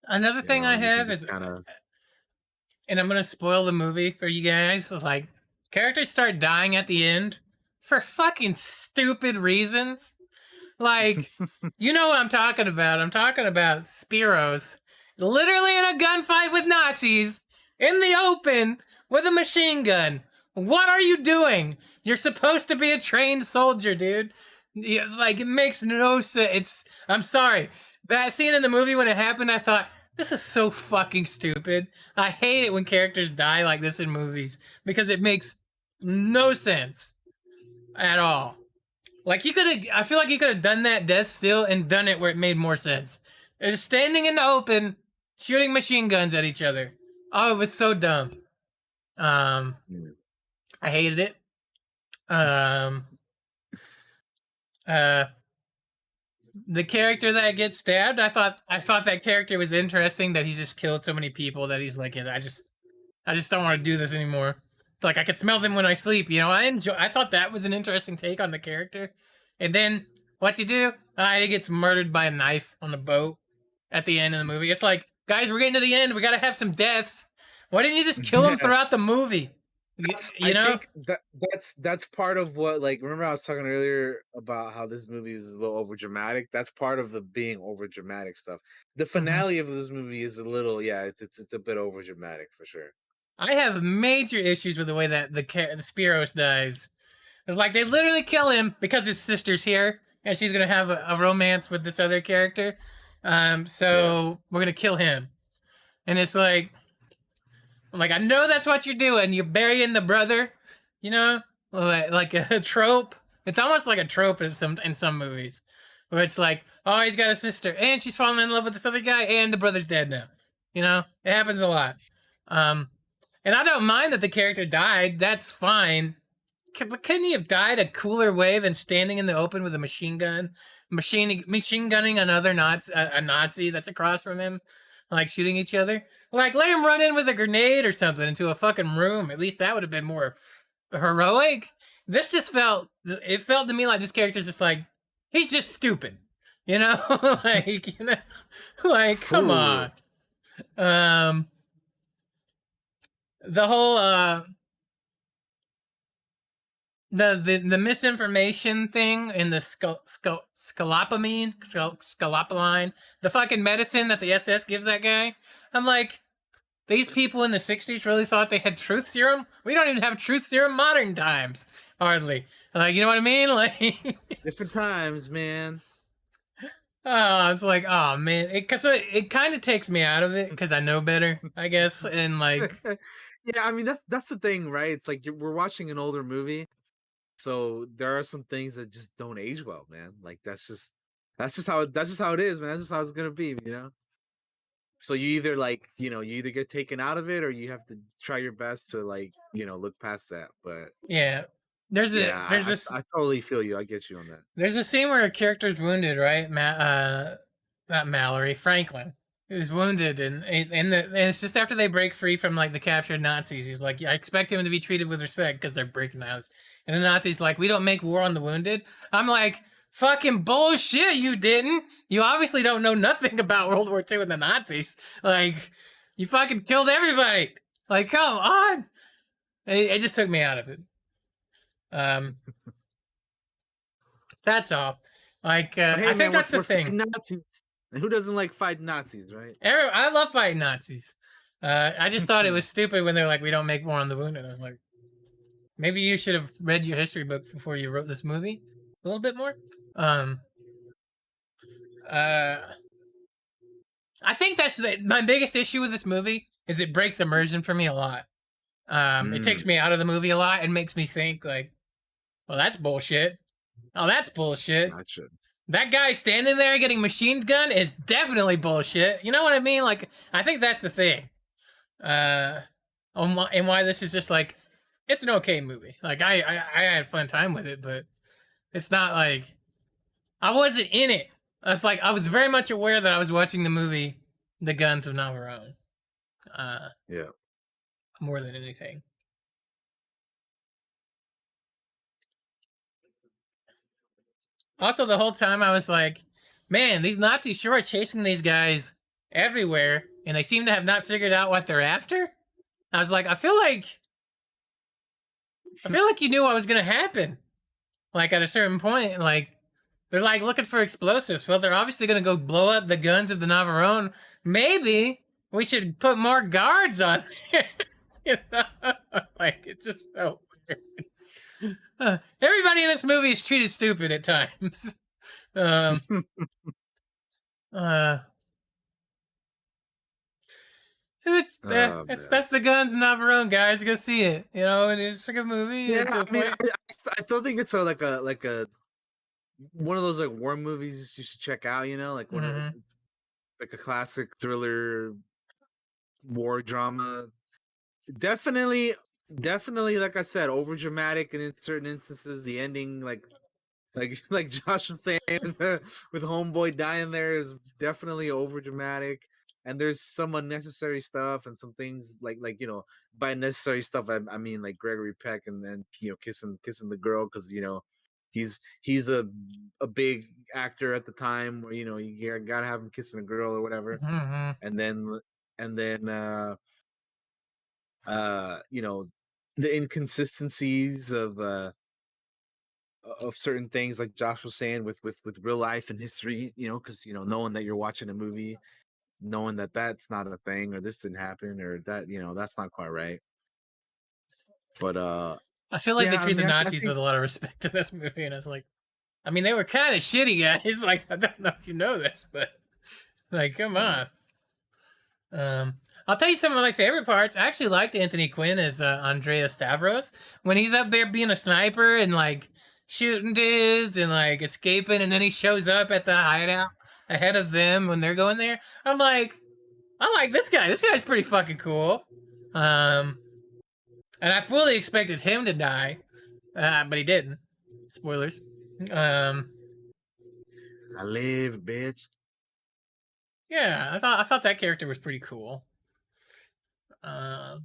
Another thing I have is kind of, and I'm gonna spoil the movie for you guys. Is like characters start dying at the end for fucking stupid reasons. Like, you know what I'm talking about. I'm talking about Spiros literally in a gunfight with Nazis in the open with a machine gun. What are you doing? You're supposed to be a trained soldier, dude. Like, it makes no sense. I'm sorry. That scene in the movie when it happened, I thought, this is so fucking stupid. I hate it when characters die like this in movies because it makes no sense at all. Like, I feel like he could have done that death still and done it where it made more sense. It's standing in the open, shooting machine guns at each other. Oh, it was so dumb. I hated it. The character that gets stabbed, I thought that character was interesting, that he's just killed so many people that he's like, I just don't want to do this anymore. Like, I could smell them when I sleep, you know? I thought that was an interesting take on the character. And then, what's he do? He gets murdered by a knife on the boat at the end of the movie. It's like, guys, we're getting to the end. We gotta have some deaths. Why didn't you just kill him throughout the movie? You know? think that's part of what, like, remember I was talking earlier about how this movie is a little over dramatic. That's part of the being over dramatic stuff. The finale of this movie is a little, it's a bit over dramatic for sure. I have major issues with the way that the Spiros dies. It's like they literally kill him because his sister's here and she's gonna have a romance with this other character. So we're gonna kill him, and it's like, I'm like, I know that's what you're doing. You're burying the brother, you know, like a trope. It's almost like a trope in some movies, where it's like, oh, he's got a sister and she's falling in love with this other guy, and the brother's dead now. You know, it happens a lot. And I don't mind that the character died. That's fine. But couldn't he have died a cooler way than standing in the open with a machine gun, machine gunning another Nazi that's across from him, like shooting each other? Like, let him run in with a grenade or something into a fucking room. At least that would have been more heroic. This just felt to me like this character's just like, he's just stupid, you know? Like, you know, like, come on. The whole the misinformation thing in the scolapoline, the fucking medicine that the SS gives that guy. I'm like, these people in the 60s really thought they had truth serum? We don't even have truth serum modern times, hardly. Like, you know what I mean? Like, Different times, man. it's like, oh man, it kind of takes me out of it because I know better, I guess, and like, Yeah, I mean that's the thing, right? It's like we're watching an older movie, so there are some things that just don't age well, man. Like that's just how it is, man. That's just how it's gonna be, you know. So you either like, you either get taken out of it, or you have to try your best to like, look past that. But yeah, there's yeah, this I totally feel you. I get you on that. there's a scene where a character's wounded, right? Not Mallory, Franklin. Is wounded, and it's just after they break free from like the captured Nazis. He's like, I expect him to be treated with respect because they're breaking the house. And the Nazis like, we don't make war on the wounded. I'm like, fucking bullshit, you didn't. You obviously don't know nothing about World War II and the Nazis. Like, you fucking killed everybody. Like, come on. It just took me out of it. That's all. Like, But hey, I think man, that's the we're fighting thing. Nazis. And who doesn't like fighting Nazis, right? I love fighting Nazis. I just thought it was stupid when they're like, we don't make war on the wounded. I was like, maybe you should have read your history book before you wrote this movie a little bit more. I think that's my biggest issue with this movie is it breaks immersion for me a lot. It takes me out of the movie a lot and makes me think like, well, that's bullshit. Oh, that's bullshit. Gotcha. That guy standing there getting machine gun is definitely bullshit. You know what I mean? Like, I think that's the thing. And why this is just like, it's an okay movie. Like, I had a fun time with it, but it's not like, I wasn't in it. I was very much aware that I was watching the movie The Guns of Navarone. Yeah. More than anything. Also, the whole time I was like, man, these Nazis sure are chasing these guys everywhere, and they seem to have not figured out what they're after. I was like, I feel like you knew what was gonna happen. Like at a certain point, like they're like looking for explosives. Well, they're obviously gonna go blow up the guns of the Navarone. Maybe we should put more guards on there. You know? Like it just felt weird. Everybody in this movie is treated stupid at times. That's the Guns of Navarone, guys. Go see it. You know, it's a good movie. Yeah, I mean, I still think it's like a one of those like war movies you should check out. Like one of like a classic thriller war drama. Definitely, like I said, over dramatic, and in certain instances, the ending, like Josh was saying, with Homeboy dying there, is definitely over dramatic. And there's some unnecessary stuff and some things like by necessary stuff I mean like Gregory Peck and then kissing the girl because he's a big actor at the time where you gotta have him kissing a girl or whatever. And then the inconsistencies of certain things like Josh was saying with real life and history, because knowing that you're watching a movie, knowing that that's not a thing or this didn't happen or that that's not quite right. But I feel like they treat the Nazis with a lot of respect in this movie, and it's like, I mean, they were kind of shitty guys. Like, I don't know if you know this, but like, come on. I'll tell you some of my favorite parts. I actually liked Anthony Quinn as Andrea Stavros when he's up there being a sniper and like shooting dudes and like escaping, and then he shows up at the hideout ahead of them when they're going there. I'm like, I like this guy. This guy's pretty fucking cool. And I fully expected him to die, but he didn't. Spoilers. I live, bitch. Yeah, I thought that character was pretty cool. But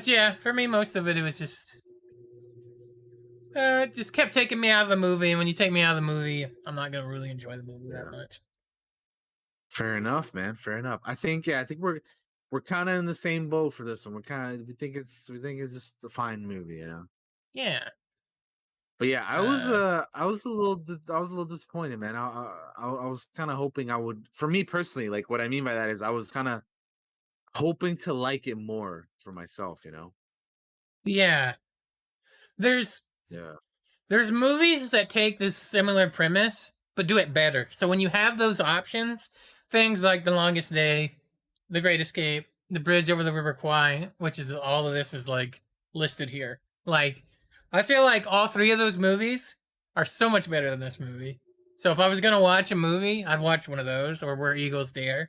yeah, for me, most of it was just kept taking me out of the movie. And when you take me out of the movie, I'm not gonna really enjoy the movie that much. Fair enough, man. Fair enough. I think we're kind of in the same boat for this one. We think it's just a fine movie, Yeah. But yeah, I was a little disappointed, man. I was kind of hoping I would. For me personally, like what I mean by that is I was kind of hoping to like it more for myself, Yeah. Yeah. There's movies that take this similar premise but do it better. So when you have those options, things like The Longest Day, The Great Escape, The Bridge Over the River Kwai, which is all of this is like listed here. Like I feel like all three of those movies are so much better than this movie. So if I was gonna watch a movie, I'd watch one of those or Where Eagles Dare.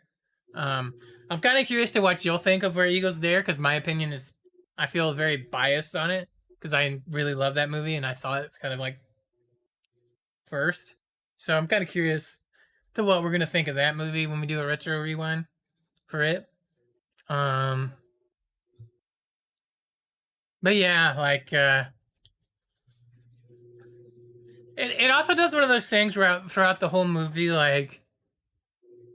I'm kind of curious to what you'll think of Where Eagles Dare because my opinion is I feel very biased on it because I really love that movie and I saw it kind of like first. So I'm kind of curious to what we're gonna think of that movie when we do a retro rewind for it. Um, but yeah, like it also does one of those things where throughout the whole movie, like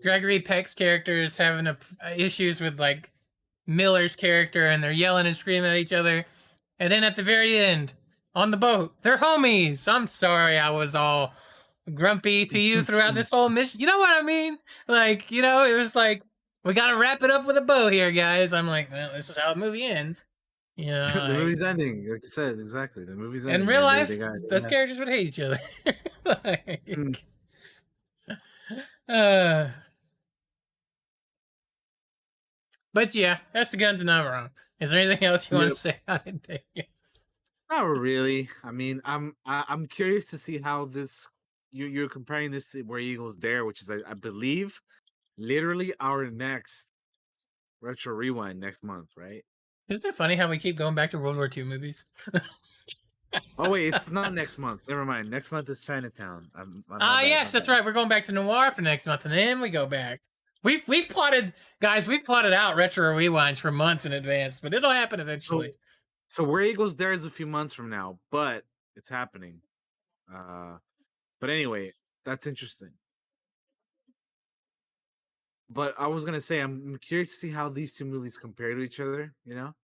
Gregory Peck's character is having issues with like Miller's character, and they're yelling and screaming at each other, and then at the very end, on the boat, they're homies. I'm sorry, I was all grumpy to you throughout this whole mission. You know what I mean? Like, you know, it was like we gotta wrap it up with a bow here, guys. I'm like, well, this is how the movie ends. You know, The like, movie's ending, like you said, exactly. The movie's in ending, real man. life, those characters would hate each other. Like, uh, but yeah, that's the Guns of Navarone. Is there anything else you want Yep. to say on it, Daniel? Not really. I mean, I'm curious to see how this you're comparing this to Where Eagles Dare, which is I believe literally our next retro rewind next month, right? Isn't it funny how we keep going back to World War II movies? Oh wait, it's not next month. Never mind. Next month is Chinatown. Yes, that's right. We're going back to Noir for next month, and then we go back. We've plotted, guys. We've plotted out retro rewinds for months in advance, but it'll happen eventually. So Where Eagles Dare is a few months from now, but it's happening. But anyway, that's interesting. But I was gonna say I'm curious to see how these two movies compare to each other. You know,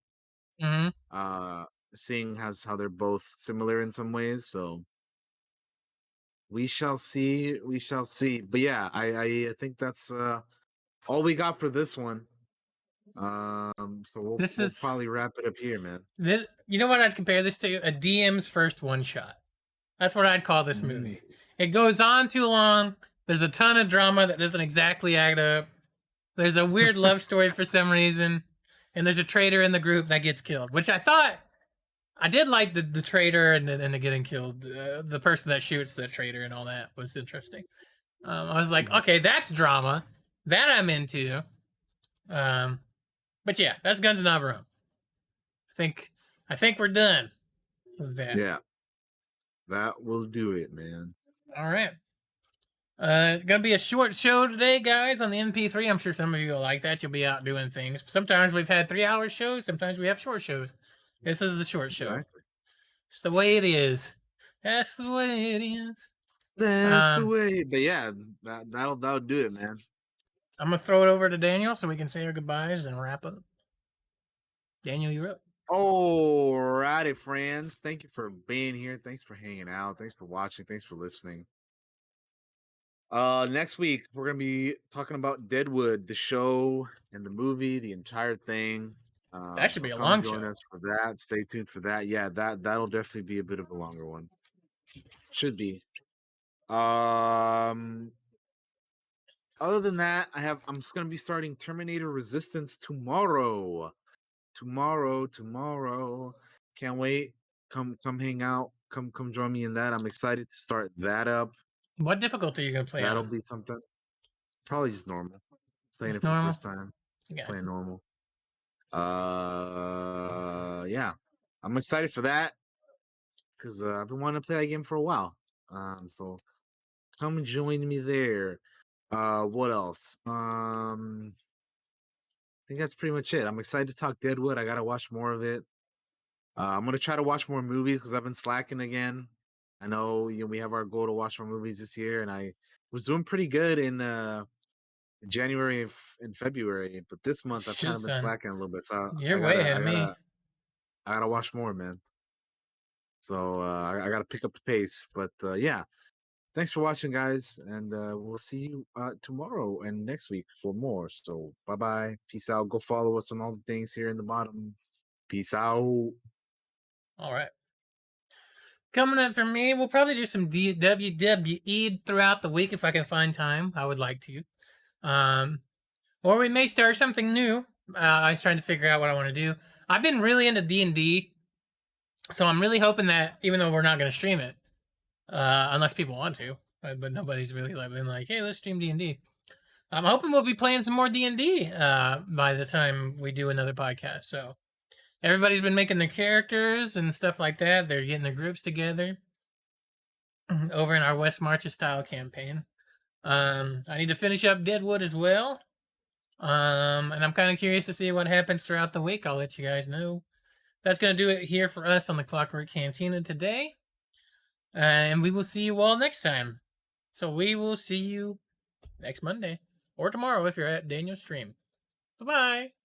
Mm-hmm. Seeing how they're both similar in some ways. So we shall see. We shall see. But yeah, I think that's all we got for this one. So we'll probably wrap it up here, man. This, you know what I'd compare this to? A DM's first one shot. That's what I'd call this movie. It goes on too long. There's a ton of drama that doesn't exactly add up. There's a weird love story for some reason, and there's a traitor in the group that gets killed, which I thought I did like the traitor and the getting killed. The person that shoots the traitor and all that was interesting. I was like, okay, that's drama that I'm into. But yeah, that's Guns of Navarone. I think we're done with that. Yeah, that will do it, man. All right. It's gonna be a short show today, guys, on the MP3. I'm sure some of you will like that. You'll be out doing things. Sometimes we've had 3-hour shows. Sometimes we have short shows. This is the short show. It's the way it is. That's the way it is. That's the way. But yeah, that'll do it, man. I'm gonna throw it over to Daniel so we can say our goodbyes and wrap up. Daniel, you're up. Alrighty, friends. Thank you for being here. Thanks for hanging out. Thanks for watching. Thanks for listening. Next week we're gonna be talking about Deadwood, the show and the movie, the entire thing. That should be a long show. Join us for that. Stay tuned for that. Yeah, that'll definitely be a bit of a longer one. Should be. Other than that, I'm just gonna be starting Terminator Resistance tomorrow. Tomorrow. Can't wait. Come hang out. Come join me in that. I'm excited to start that up. What difficulty are you gonna play That'll on? be something. Probably just normal. Playing Just it for normal? the first time. Gotcha. Playing normal. Yeah. I'm excited for that. Because I've been wanting to play that game for a while. So come join me there. What else? I think that's pretty much it. I'm excited to talk Deadwood. I gotta watch more of it. I'm gonna try to watch more movies because I've been slacking again. I know, we have our goal to watch more movies this year, and I was doing pretty good in January and February, but this month I've kind of been slacking a little bit. So you're way ahead of me. I gotta watch more, man. So I gotta pick up the pace. But yeah, thanks for watching, guys, and we'll see you tomorrow and next week for more. So bye, peace out. Go follow us on all the things here in the bottom. Peace out. All right. coming up for me, we'll probably do some WWE throughout the week if I can find time. I would like to. Or we may start something new. I was trying to figure out what I want to do. I've been really into D&D, so I'm really hoping that even though we're not going to stream it, unless people want to, but nobody's really been like, hey, let's stream D&D. I'm hoping we'll be playing some more D&D by the time we do another podcast. So everybody's been making their characters and stuff like that. They're getting their groups together over in our West Marches style campaign. I need to finish up Deadwood as well. And I'm kind of curious to see what happens throughout the week. I'll let you guys know. That's going to do it here for us on the Clockwork Cantina today. And we will see you all next time. So we will see you next Monday. Or tomorrow if you're at Daniel's stream. Bye-bye.